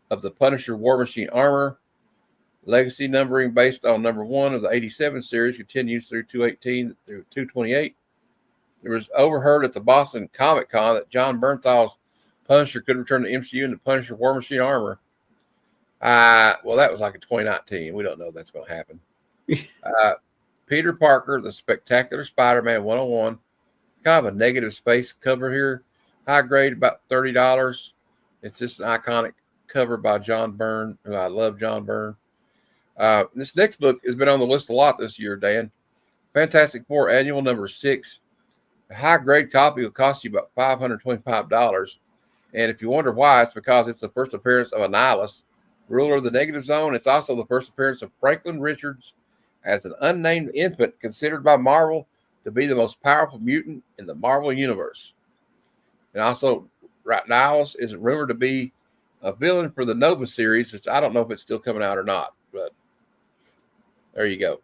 of the Punisher War Machine armor. Legacy numbering based on #1 of the 87 series continues through 218 through 228. It was overheard at the Boston Comic Con that John Bernthal's Punisher could return to MCU in the Punisher War Machine armor. Well, that was like in 2019. We don't know if that's going to happen. Peter Parker, the Spectacular Spider-Man 101. Kind of a negative space cover here. High grade, about $30. It's just an iconic cover by John Byrne, who I love John Byrne. This next book has been on the list a lot this year, Dan. Fantastic Four Annual #6. A high grade copy will cost you about $525. And if you wonder why, it's because it's the first appearance of Annihilus, ruler of the Negative Zone. It's also the first appearance of Franklin Richards as an unnamed infant considered by Marvel to be the most powerful mutant in the Marvel Universe. And also, Annihilus is rumored to be a villain for the Nova series, which I don't know if it's still coming out or not, but there you go.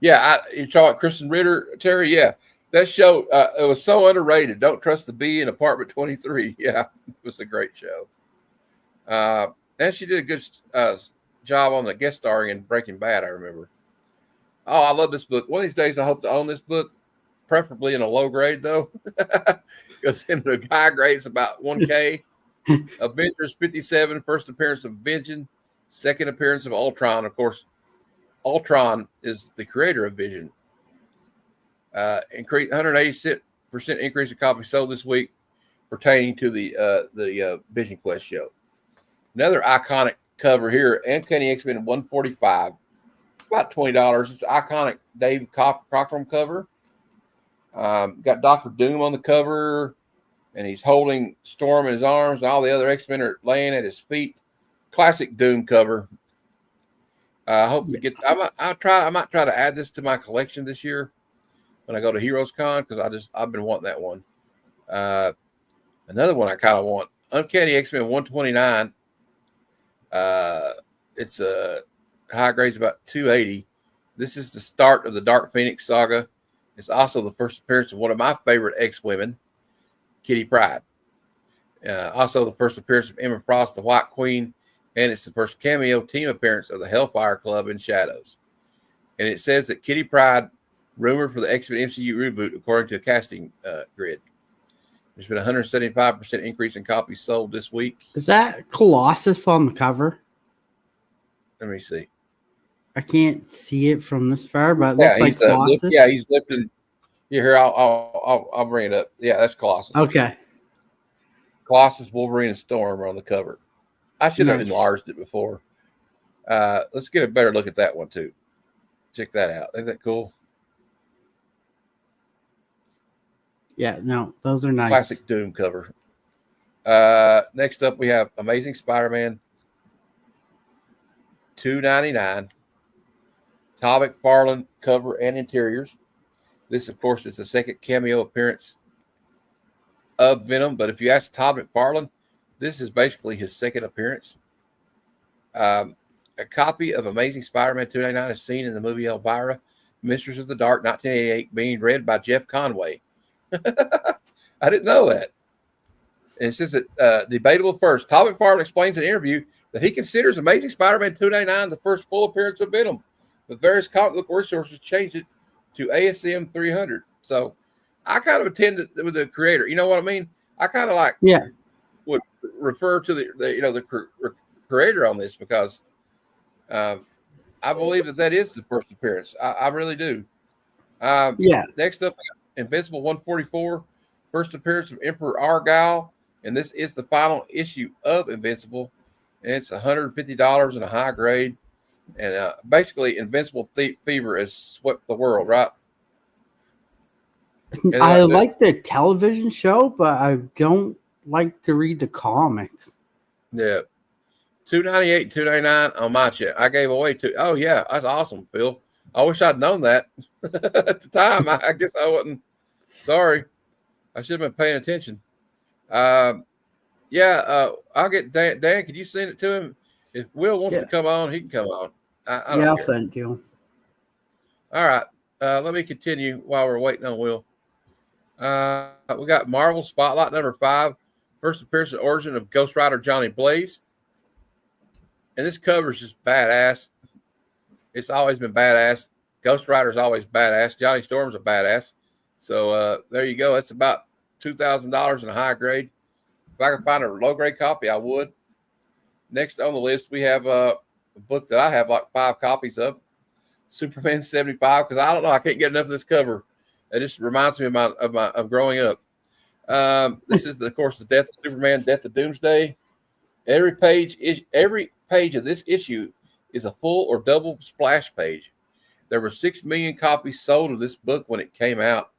Yeah, you saw it, Kristen Ritter, Terry. Yeah, that show, it was so underrated. Don't Trust the Bee in Apartment 23. Yeah, it was a great show. And she did a good job on the guest starring in Breaking Bad, I remember. Oh, I love this book. One of these days, I hope to own this book, preferably in a low grade, though, because in the high grade, it's about 1K. Avengers 57, first appearance of Vision, second appearance of Ultron. Of course, Ultron is the creator of Vision. Increase 180% increase in copies sold this week pertaining to the Vision Quest show. Another iconic cover here, Uncanny X-Men 145. About $20. It's an iconic Dave Cockrum cover. Got Dr. Doom on the cover, and he's holding Storm in his arms. All the other X-Men are laying at his feet. Classic Doom cover. I hope to get. I might try to add this to my collection this year when I go to Heroes Con, because I've been wanting that one. Another one I kind of want, Uncanny X-Men 129. It's a high grade's about 280. This is the start of the Dark Phoenix saga. It's also the first appearance of one of my favorite X-women, Kitty Pryde. Also the first appearance of Emma Frost, the White Queen, and it's the first cameo team appearance of the Hellfire Club in Shadows. And it says that Kitty Pryde, rumored for the X-Men MCU reboot, according to a casting grid. There's been a 175% increase in copies sold this week. Is that Colossus on the cover? Let me see. I can't see it from this far, but it looks like Colossus. He's lifting. Here, I'll bring it up. Yeah, that's Colossus. Okay. Colossus, Wolverine, and Storm are on the cover. I should have enlarged it before. Let's get a better look at that one too. Check that out. Isn't that cool? Yeah, no, those are nice. Classic Doom cover. Next up, we have Amazing Spider-Man $2.99. Todd McFarlane cover and interiors. This, of course, is the second cameo appearance of Venom. But if you ask Todd McFarlane, this is basically his second appearance. A copy of Amazing Spider-Man $2.99 is seen in the movie Elvira, Mistress of the Dark, 1988, being read by Jeff Conway. I didn't know that. And it says that debatable first. Todd McFarlane explains in an interview that he considers Amazing Spider-Man $2.99 the first full appearance of Venom. But various comic book resources changed it to ASM 300. So I kind of attended with the creator. You know what I mean? I kind of would refer to the creator on this, because I believe that is the first appearance. I really do. Next up, Invincible 144. First appearance of Emperor Argyle, and this is the final issue of Invincible. And it's $150 in a high grade. And basically, Invincible Fever has swept the world, right? I like the television show, but I don't like to read the comics. Yeah. $298, $299 on my check. I gave away two. Oh, yeah. That's awesome, Phil. I wish I'd known that at the time. I guess I wasn't. Sorry. I should have been paying attention. I'll get Dan. Dan, could you send it to him? If Will wants to come on, he can come on. I don't I'll care. send it to him. All right. Let me continue while we're waiting on Will. We got Marvel Spotlight number 5. First appearance and origin of Ghost Rider Johnny Blaze. And this cover is just badass. It's always been badass. Ghost Rider's always badass. Johnny Storm's a badass. So there you go. That's about $2,000 in a high grade. If I could find a low grade copy, I would. Next on the list, we have a book that I have like 5 copies of. Superman 75, because I don't know, I can't get enough of this cover. It just reminds me of growing up. This is, of course, the Death of Superman, Death of Doomsday. Every page of this issue is a full or double splash page. There were 6 million copies sold of this book when it came out.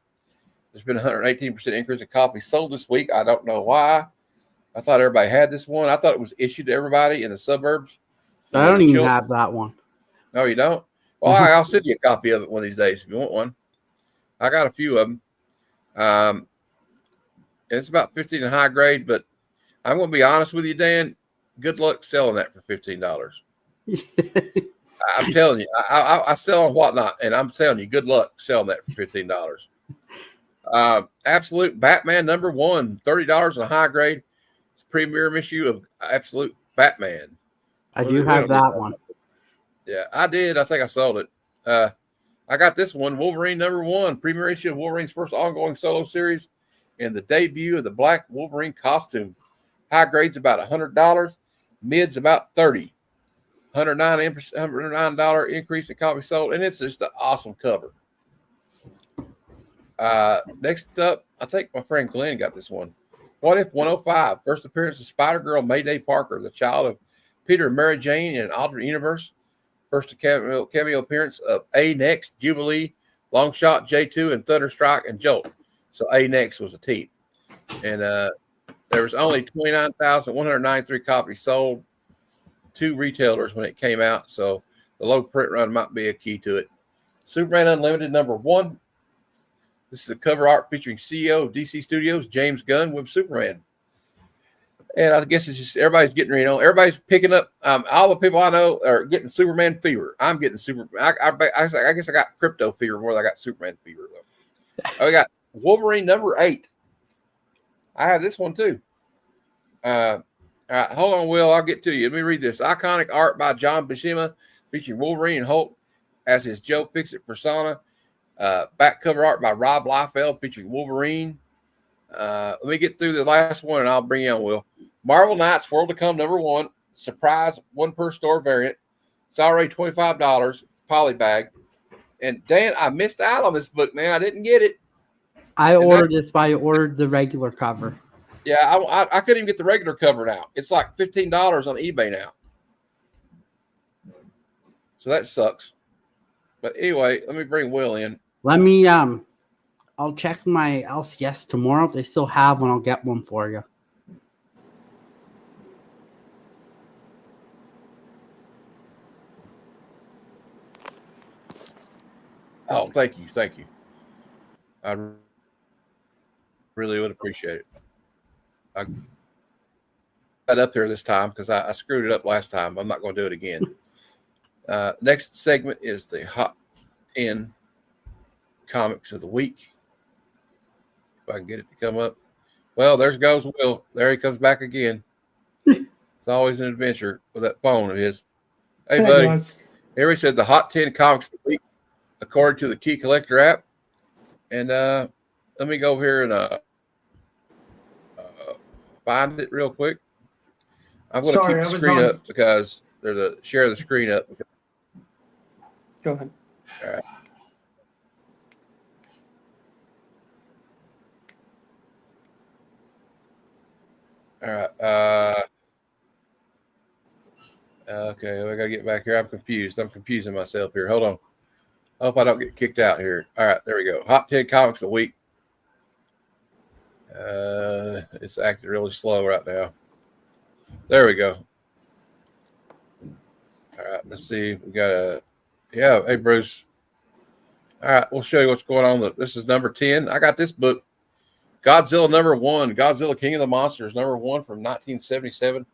There's been a 118% increase in copies sold this week. I don't know why. I thought everybody had this one. I thought it was issued to everybody in the suburbs. I don't even have that one. No, you don't? Well, I'll send you a copy of it one of these days if you want one. I got a few of them. It's about 15 in high grade, but I'm going to be honest with you, Dan. Good luck selling that for $15. I'm telling you, I sell on Whatnot, and I'm telling you, good luck selling that for $15. Absolute Batman number 1, $30 in a high grade. It's a premiere issue of Absolute Batman. I do have that one. Yeah, I did. I think I sold it. I got this one, Wolverine number 1, premiere issue of Wolverine's first ongoing solo series, and the debut of the Black Wolverine costume. High grade's about $100, mid's about $30. $109 increase in copies sold, and it's just an awesome cover. Next up, I think my friend Glenn got this one. What If 105, first appearance of Spider-Girl Mayday Parker, the child of Peter and Mary Jane in an alternate universe. First cameo appearance of A-Next, Jubilee, Longshot, J2, and Thunderstrike and Jolt. So A-Next was a team. And there was only 29,193 copies sold to retailers when it came out. So the low print run might be a key to it. Superman Unlimited number 1. This is a cover art featuring CEO of DC Studios, James Gunn, with Superman. And I guess it's just everybody's getting, everybody's picking up. All the people I know are getting Superman fever. I'm getting I guess I got crypto fever more than I got Superman fever. We got Wolverine number 8. I have this one too. All right, hold on, Will. I'll get to you. Let me read this. Iconic art by John Buscema featuring Wolverine and Hulk as his Joe Fixit persona. Back cover art by Rob Liefeld featuring Wolverine. Let me get through the last one and I'll bring you on, Will. Marvel Knights World to Come number 1. Surprise 1 per store variant. It's already $25. Poly bag. And Dan, I missed out on this book, man. I didn't get it. I ordered this, but I ordered the regular cover. Yeah, I couldn't even get the regular cover now. It's like $15 on eBay now. So that sucks. But anyway, let me bring Will in. Let me I'll check my LCS tomorrow. If they still have one, I'll get one for you. Oh, thank you. Thank you. I really would appreciate it. I got up there this time because I screwed it up last time. I'm not going to do it again. Next segment is the Hot 10 Comics of the Week. If I can get it to come up. Well, there goes Will. There he comes back again. It's always an adventure with that phone of his. Hey, buddy. Guys. Here he said the Hot 10 Comics of the Week according to the Key Collector app. And let me go here and find it real quick. I'm going to keep the screen up because there's a share the screen up. Go ahead. All right. All right. Okay, I gotta get back here. I'm confused. I'm confusing myself here. Hold on. I hope I don't get kicked out here. All right, there we go. Hot 10 comics of the week. It's acting really slow right now. There we go. All right, let's see. We got hey Bruce. All right, we'll show you what's going on. This is number 10. I got this book, Godzilla #1, Godzilla King of the Monsters, #1 from 1977.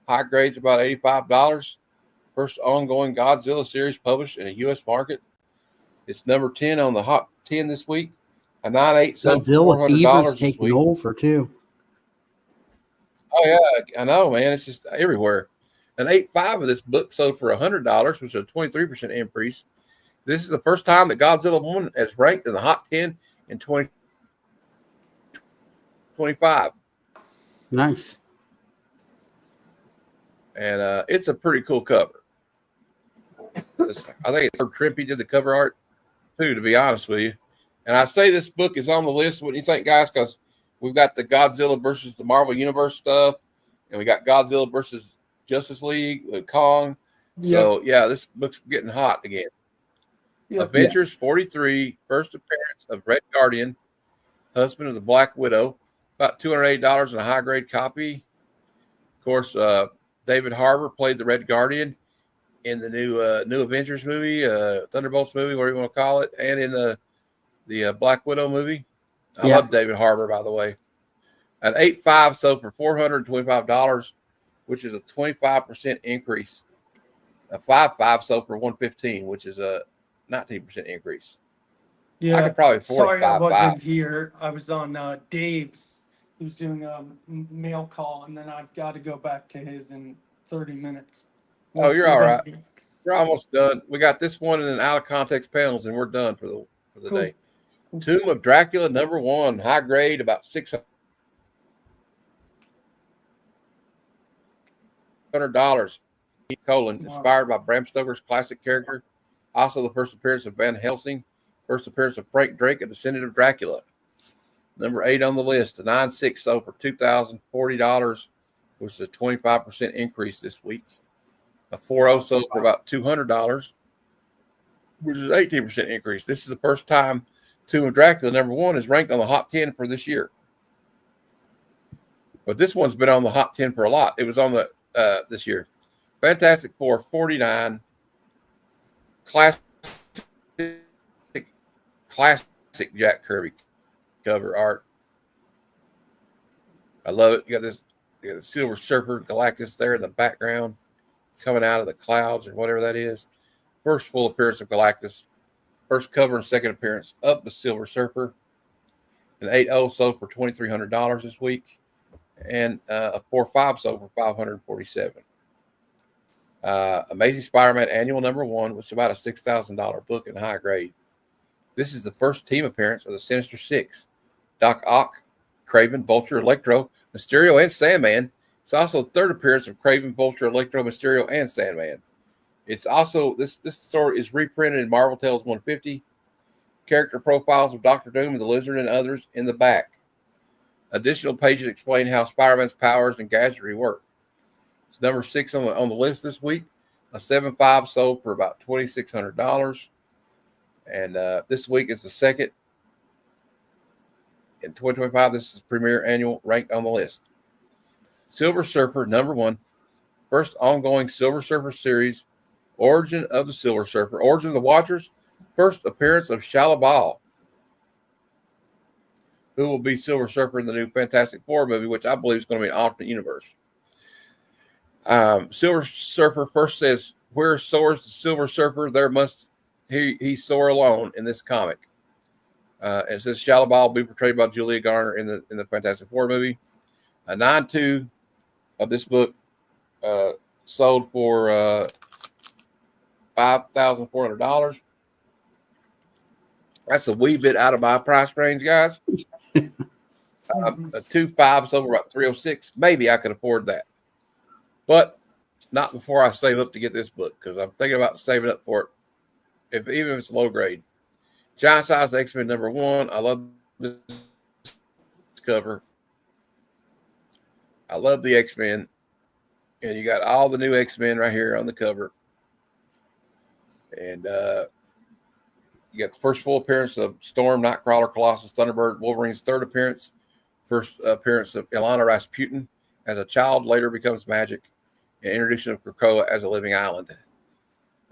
High grades, about $85. First ongoing Godzilla series published in a U.S. market. It's number 10 on the Hot 10 this week. A 9.8 sold for Godzilla $400 Fever's this taking week. over too. Oh yeah, I know, man. It's just everywhere. An 8.5 of this book sold for $100, which is a 23% increase. This is the first time that Godzilla 1 has ranked in the Hot 10 in 2025. Nice. And it's a pretty cool cover. I think it's Trippy did the cover art too, to be honest with you. And I say this book is on the list. What do you think, guys? Because we've got the Godzilla versus the Marvel Universe stuff, and we got Godzilla versus Justice League with Kong. So yeah, this book's getting hot again. Avengers 43, first appearance of Red Guardian, husband of the Black Widow, about $280 in a high grade copy. Of course, David Harbour played the Red Guardian in the new Avengers movie, Thunderbolts movie, whatever you want to call it, and in the Black Widow movie. I love David Harbour, by the way. An 8.5 sold for $425, which is a 25% increase. A 5.5 sold for $115, which is a 19% increase. Yeah, I could probably afford sorry a 5.5. I wasn't here. I was on Dave's. He was doing a mail call, and then I've got to go back to his in 30 minutes. Oh, you're all right. We're almost done. We got this one and then out of context panels, and we're done for the day. Tomb of Dracula #1, high grade, about $600. Inspired by Bram Stoker's classic character. Also the first appearance of Van Helsing. First appearance of Frank Drake, a descendant of Dracula. Number 8 on the list. A 9.6 sold for $2,040, which is a 25% increase this week. A 4.0 sold for about $200, which is an 18% increase. This is the first time Tomb of Dracula #1 is ranked on the Hot 10 for this year. But this one's been on the Hot 10 for a lot. It was on the this year. Fantastic Four 49, classic Jack Kirby cover art. I love it. You got the Silver Surfer Galactus there in the background, coming out of the clouds or whatever that is. First full appearance of Galactus. First cover and second appearance of the Silver Surfer. An 8.0 sold for $2,300 this week. And a 4.5 sold for $547. Amazing Spider-Man Annual #1, which is about a $6,000 book in high grade. This is the first team appearance of the Sinister Six. Doc Ock, Kraven, Vulture, Electro, Mysterio, and Sandman. It's also the third appearance of Kraven, Vulture, Electro, Mysterio, and Sandman. It's also, this story is reprinted in Marvel Tales 150. Character profiles of Doctor Doom and the Lizard and others in the back. Additional pages explain how Spider-Man's powers and gadgetry work. It's number 6 on the list this week. A 7.5 sold for about $2,600. And this week is the second. In 2025, this is premier annual ranked on the list. Silver Surfer #1. First ongoing Silver Surfer series. Origin of the Silver Surfer. Origin of the Watchers. First appearance of Shia LaBeouf, who will be Silver Surfer in the new Fantastic Four movie, which I believe is going to be an alternate universe. Silver Surfer first says, "Where soars the Silver Surfer, there must he soar alone." In this comic, it says Shia LaBeouf will be portrayed by Julia Garner in the Fantastic Four movie. A 9.2 of this book sold for $5,400. That's a wee bit out of my price range, guys. A 2.5 sold for about $306. Maybe I could afford that, but not before I save up to get this book, because I'm thinking about saving up for it, even if it's low grade. Giant Size X-Men #1. I love this cover. I love the X-Men. And you got all the new X-Men right here on the cover. And you got the first full appearance of Storm, Nightcrawler, Colossus, Thunderbird, Wolverine's third appearance. First appearance of Ilana Rasputin as a child, later becomes Magic. And introduction of Krakoa as a living island.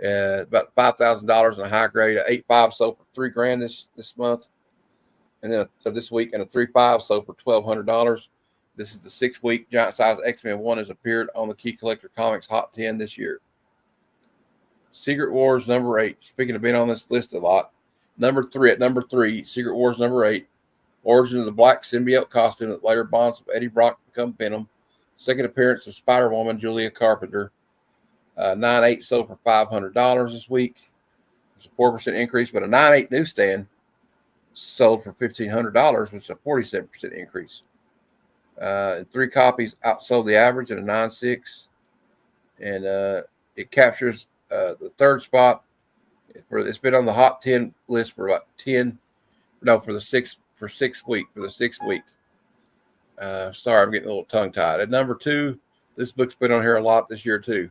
About $5,000 in a high grade, 8.5 sold for $3,000 this month. And then this week, and a 3.5 sold for $1,200. This is the 6-week giant size X-Men 1 has appeared on the Key Collector Comics Hot 10 this year. Secret Wars number 8. Speaking of being on this list a lot, number 3, Secret Wars number 8. Origin of the black symbiote costume that later bonds with Eddie Brock to become Venom. Second appearance of Spider-Woman Julia Carpenter. 9.8 sold for $500 this week. It's a 4% increase, but a 9.8 newsstand sold for $1,500, which is a 47% increase. And 3 copies outsold the average at a 9.6, and it captures the third spot. It's been on the Hot 10 list for about 6 week. Sorry, I'm getting a little tongue tied. At number 2, this book's been on here a lot this year too.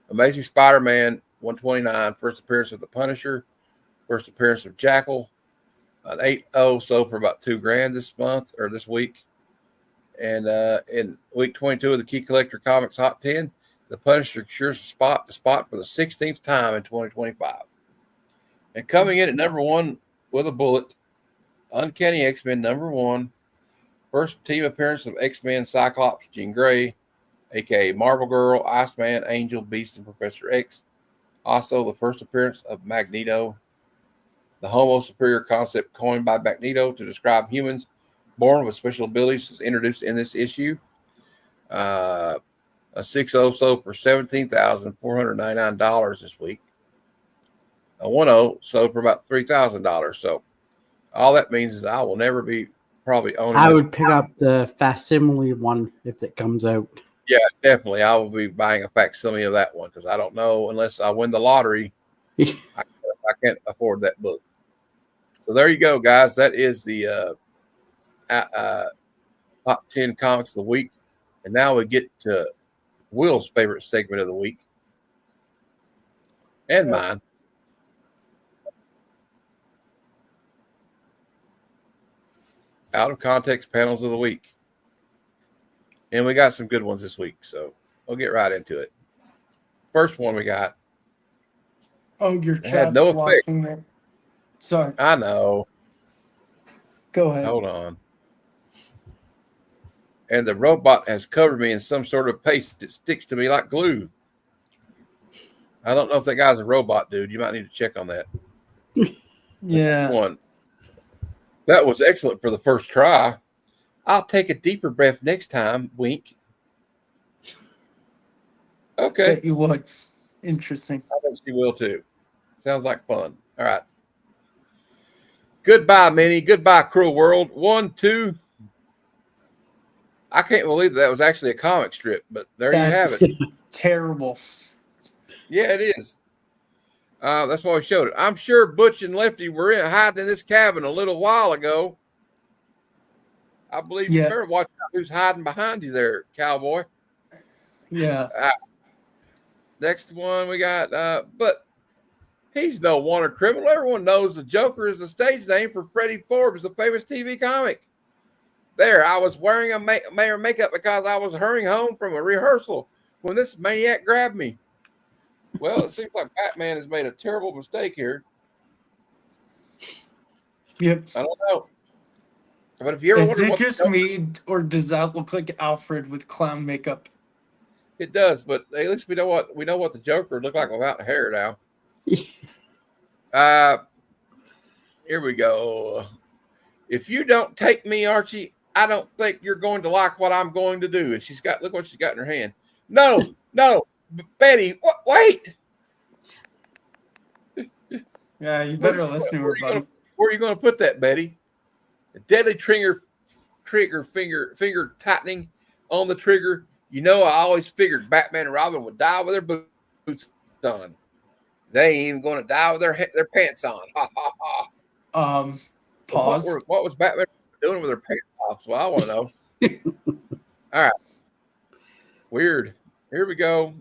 Amazing Spider-Man 129, first appearance of the Punisher, first appearance of Jackal. An 8.0 sold for about $2,000 this month or this week. And in week 22 of the Key Collector Comics Hot 10, the Punisher secures the spot for the 16th time in 2025. And coming in at number 1 with a bullet, Uncanny X-Men number 1, first team appearance of X-Men Cyclops, Jean Grey, a.k.a. Marvel Girl, Iceman, Angel, Beast, and Professor X. Also, the first appearance of Magneto. The Homo Superior concept coined by Magneto to describe humans born with special abilities is introduced in this issue. A 6.0 sold for $17,499 this week. A 1.0 sold for about $3,000. So all that means is I will never be probably owning. I would pick up the facsimile one if it comes out. Yeah, definitely. I will be buying a facsimile of that one because I don't know unless I win the lottery. I can't afford that book. So there you go, guys. That is the top 10 comics of the week. And now we get to Will's favorite segment of the week and mine. Out of context panels of the week. And we got some good ones this week, so we'll get right into it. First one we got. Oh, your It chat's had no effect. blocking there. Sorry. I know. Go ahead. Hold on. And the robot has covered me in some sort of paste that sticks to me like glue. I don't know if that guy's a robot, dude. You might need to check on that. Yeah. One. That was excellent for the first try. I'll take a deeper breath next time. Wink. Okay. Bet you would. Interesting. I think she will too. Sounds like fun. All right. Goodbye, Minnie. Goodbye, cruel world. 1, 2. I can't believe that was actually a comic strip, but there you have it. Terrible. Yeah, it is. That's why we showed it. I'm sure Butch and Lefty were hiding in this cabin a little while ago. I believe you better watch out who's hiding behind you there, cowboy. Yeah. Next one we got, but he's no wanted criminal. Everyone knows the Joker is the stage name for Freddie Forbes, the famous TV comic. There, I was wearing a mayor makeup because I was hurrying home from a rehearsal when this maniac grabbed me. Well, it seems like Batman has made a terrible mistake here. Yep. I don't know. But if you ever wonder, is it just me, or does that look like Alfred with clown makeup? It does, but at least we know what the Joker looked like without hair now. Here we go. If you don't take me, Archie, I don't think you're going to like what I'm going to do. And look what she's got in her hand. No, Betty, wait. Yeah, you better listen to her, buddy. Where are you going to put that, Betty? A deadly trigger finger tightening on the trigger. You know, I always figured Batman and Robin would die with their boots on. They ain't even going to die with their pants on. Ha ha ha. Pause. What was Batman doing with their pants off? Well, I want to know. All right. Weird. Here we go.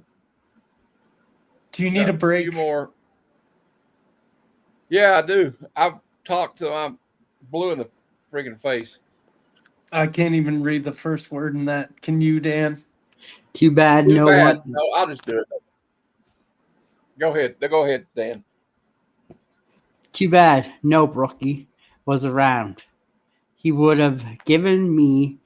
Do you need a break? A few more. Yeah, I do. I've talked till I'm blue in the freaking face. I can't even read the first word in that. Can you, Dan? Too bad. Too No bad. what? No, I'll just do it. Go ahead. Go ahead, Dan. Too bad. No Brookie was around. He would have given me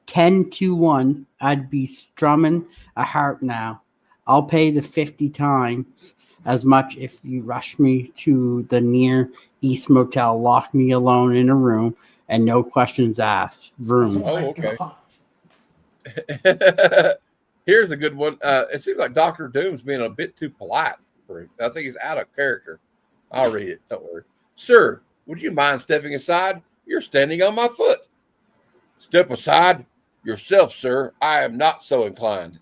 10-1. I'd be strumming a harp now. I'll pay the 50 times as much if you rush me to the near East Motel, lock me alone in a room, and no questions asked. Vroom. Oh, okay. Here's a good one. It seems like Dr. Doom's being a bit too polite for him. I think he's out of character. I'll read it. Don't worry. Sir, would you mind stepping aside? You're standing on my foot. Step aside yourself, sir. I am not so inclined.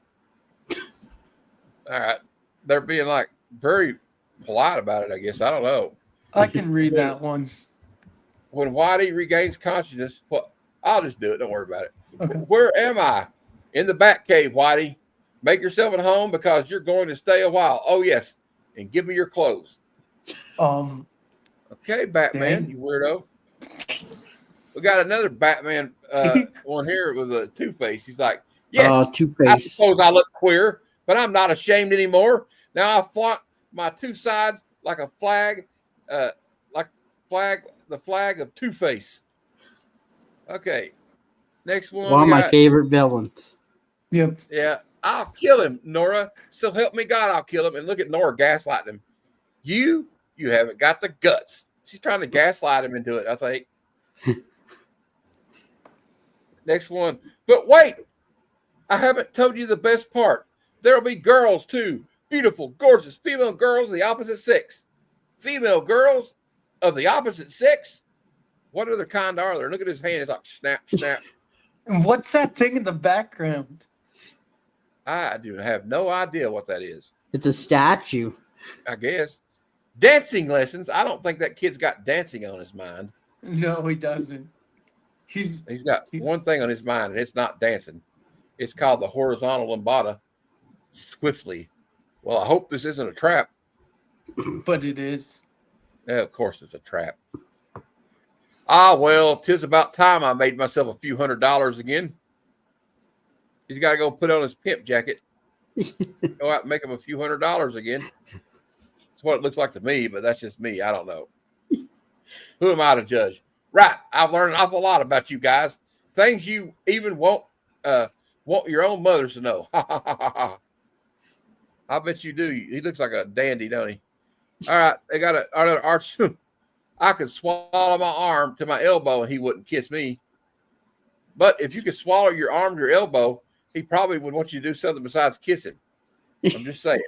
All right. They're being like very polite about it, I guess. I don't know. I can read that one. When Whitey regains consciousness, well, I'll just do it. Don't worry about it. Okay. Where am I? In the back cave, Whitey. Make yourself at home because you're going to stay a while. Oh, yes. And give me your clothes. Okay, Batman, Dan? you weirdo. We got another Batman one here with a Two-Face. He's like, yes, Two-Face. I suppose I look queer, but I'm not ashamed anymore. Now I flaunt my two sides like a flag, the flag of Two-Face. Okay, next one. One of my favorite villains. Yep. Yeah, I'll kill him, Nora. So help me God, I'll kill him. And look at Nora gaslighting him. You haven't got the guts. She's trying to gaslight him into it, I think. Next one. But wait, I haven't told you the best part. There'll be girls too. Beautiful, gorgeous female girls of the opposite sex. Female girls of the opposite sex? What other kind are there? Look at his hand. It's like snap, snap. And what's that thing in the background? I do have no idea what that is. It's a statue. I guess. Dancing lessons. I don't think that kid's got dancing on his mind. No, he doesn't. He's got one thing on his mind, and it's not dancing. It's called the horizontal lambada. Swiftly. Well, I hope this isn't a trap. But it is. Yeah, of course it's a trap. Ah, well, 'tis about time I made myself a few $100s again. He's got to go put on his pimp jacket. Go out and make him a few $100s again. That's what it looks like to me, but that's just me. I don't know. Who am I to judge? Right. I've learned an awful lot about you guys. Things you even want your own mothers to know. Ha, ha, ha, ha, ha. I bet you do. He looks like a dandy, don't he? All right. They got another arch. I could swallow my arm to my elbow and he wouldn't kiss me. But if you could swallow your arm to your elbow, he probably would want you to do something besides kiss him. I'm just saying.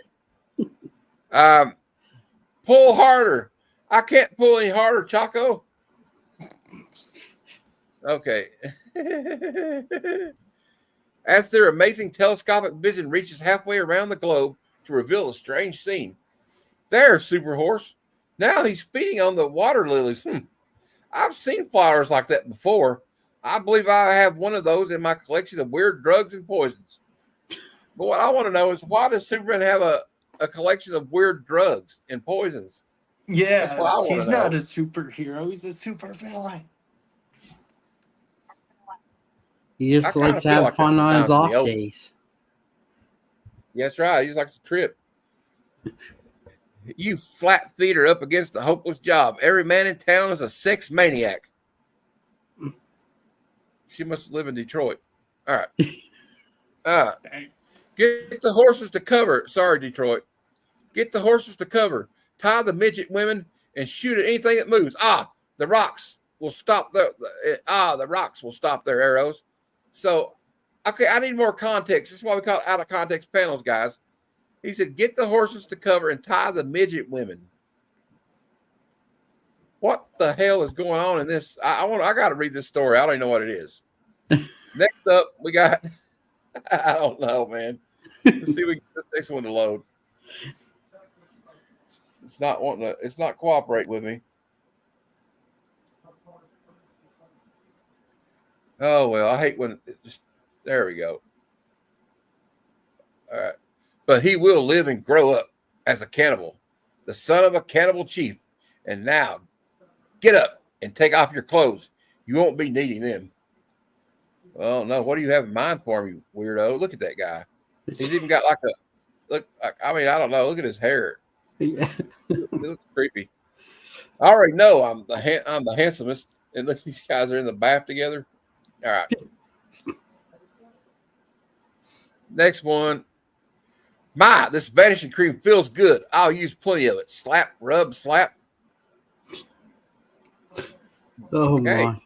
Pull harder. I can't pull any harder, Chaco. Okay. As their amazing telescopic vision reaches halfway around the globe to reveal a strange scene. There's Super Horse. Now he's feeding on the water lilies. I've seen flowers like that before. I believe I have one of those in my collection of weird drugs and poisons. But what I want to know is, why does Superman have a collection of weird drugs and poisons? Yeah, That's what I want he's to know. not a superhero. He's a super villain. He just likes to have fun on his off days. Yeah, that's right. He likes to trip. You flat feet are up against a hopeless job. Every man in town is a sex maniac. She must live in Detroit. All right. Get the horses to cover. Sorry, Detroit. Get the horses to cover. Tie the midget women and shoot at anything that moves. The rocks will stop the rocks will stop their arrows. So, okay, I need more context. This is why we call it out of context panels, guys. He said, get the horses to cover and tie the midget women. What the hell is going on in this? I got to read this story. I don't even know what it is. Next up, we got, I don't know, man. Let's see if we get this next one to load. It's not cooperating with me. Oh, well, I hate when there we go. All right. But he will live and grow up as a cannibal, the son of a cannibal chief. And now, get up and take off your clothes. You won't be needing them. Well, no, what do you have in mind for me, weirdo? Look at that guy. He's even got like a look. I mean, I don't know. Look at his hair. Yeah. It looks creepy. I already know I'm the handsomest. And look, these guys are in the bath together. All right. Next one. This vanishing cream feels good. I'll use plenty of it. Slap, rub, slap. Oh Okay. my.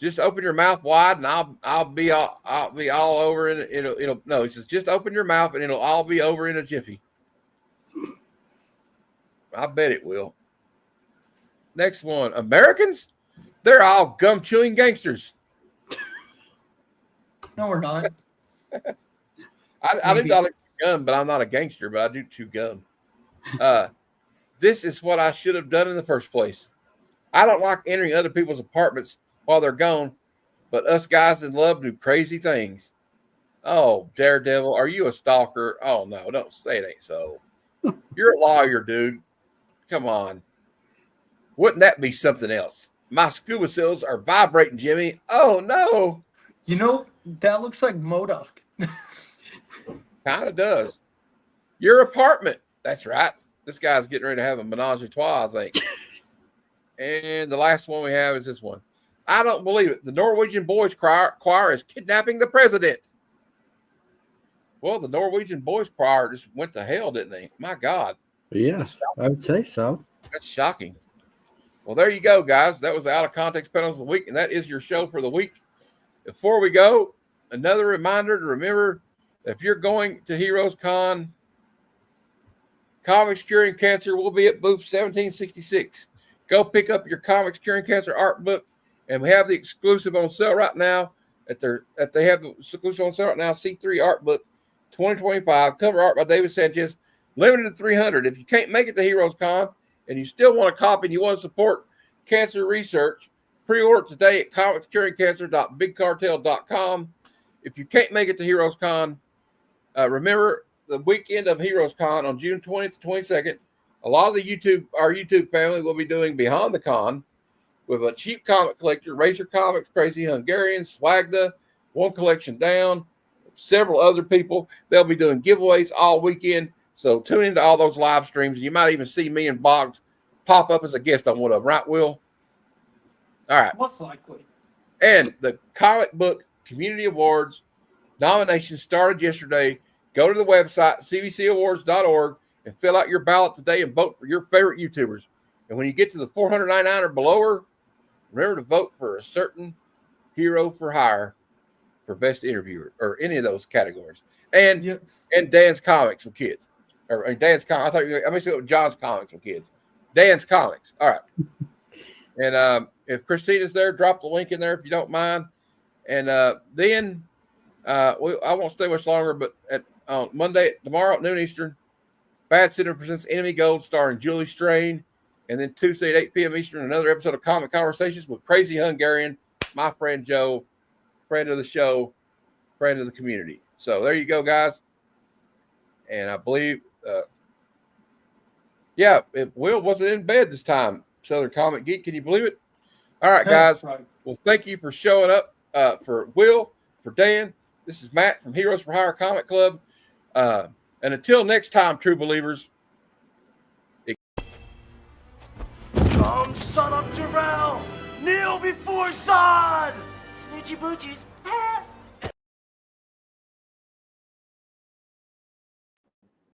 Just open your mouth wide, and I'll be all over in it'll no. He says just open your mouth, and it'll all be over in a jiffy. I bet it will. Next one, Americans, they're all gum chewing gangsters. No, we're not. I do not like gum, but I'm not a gangster, but I do chew gum. This is what I should have done in the first place. I don't like entering other people's apartments while they're gone, but us guys in love do crazy things. Oh, Daredevil, are you a stalker? Oh, no, don't say it ain't so. You're a lawyer, dude. Come on. Wouldn't that be something else? My scuba seals are vibrating, Jimmy. Oh, no. You know, that looks like MODOK. Kind of does. Your apartment. That's right. This guy's getting ready to have a menage a trois, I think. And the last one we have is this one. I don't believe it. The Norwegian Boys Choir is kidnapping the president. Well, the Norwegian Boys Choir just went to hell, didn't they? My God. Yeah, I would say so. That's shocking. Well, there you go, guys. That was the Out of Context Panels of the Week, and that is your show for the week. Before we go, another reminder to remember, if you're going to Heroes Con, Comics Curing Cancer will be at booth 1766. Go pick up your Comics Curing Cancer art book, and we have the exclusive on sale right now. They have the exclusive on sale right now. C3 art book 2025, cover art by David Sanchez, limited to 300. If you can't make it to Heroes Con and you still want a copy and you want to support cancer research, pre-order today at comicscuringcancer.bigcartel.com. If you can't make it to Heroes Con, remember the weekend of Heroes Con on June 20th to 22nd. A lot of our YouTube family will be doing Beyond the Con with a cheap comic collector, Razor Comics, Crazy Hungarian, Swagda, One Collection Down, several other people. They'll be doing giveaways all weekend. So tune into all those live streams. You might even see me and Boggs pop up as a guest on one of them, right, Will? All right. Most likely. And the Comic Book Community Awards nominations started yesterday. Go to the website, cbcawards.org, and fill out your ballot today and vote for your favorite YouTubers. And when you get to the 499 or below, remember to vote for a certain hero for hire for best interviewer or any of those categories. And and Dan's Comics with kids. Or Dan's Comics. I thought you were going to say John's Comics with kids. Dan's Comics. All right. And if Christina's there, drop the link in there if you don't mind. And then I won't stay much longer, but on Monday, tomorrow at noon Eastern, Bad Cinema presents Enemy Gold starring Julie Strain. And then Tuesday at 8 p.m. Eastern, another episode of Comic Conversations with Crazy Hungarian, my friend Joe, friend of the show, friend of the community. So there you go, guys. And I believe, if Will wasn't in bed this time, Southern Comic Geek, can you believe it? All right, guys. Right. Well, thank you for showing up for Will, for Dan. This is Matt from Heroes for Hire Comic Club. And until next time, true believers. Come, son of Jarrell! Kneel before Zod! Snitchy boochies.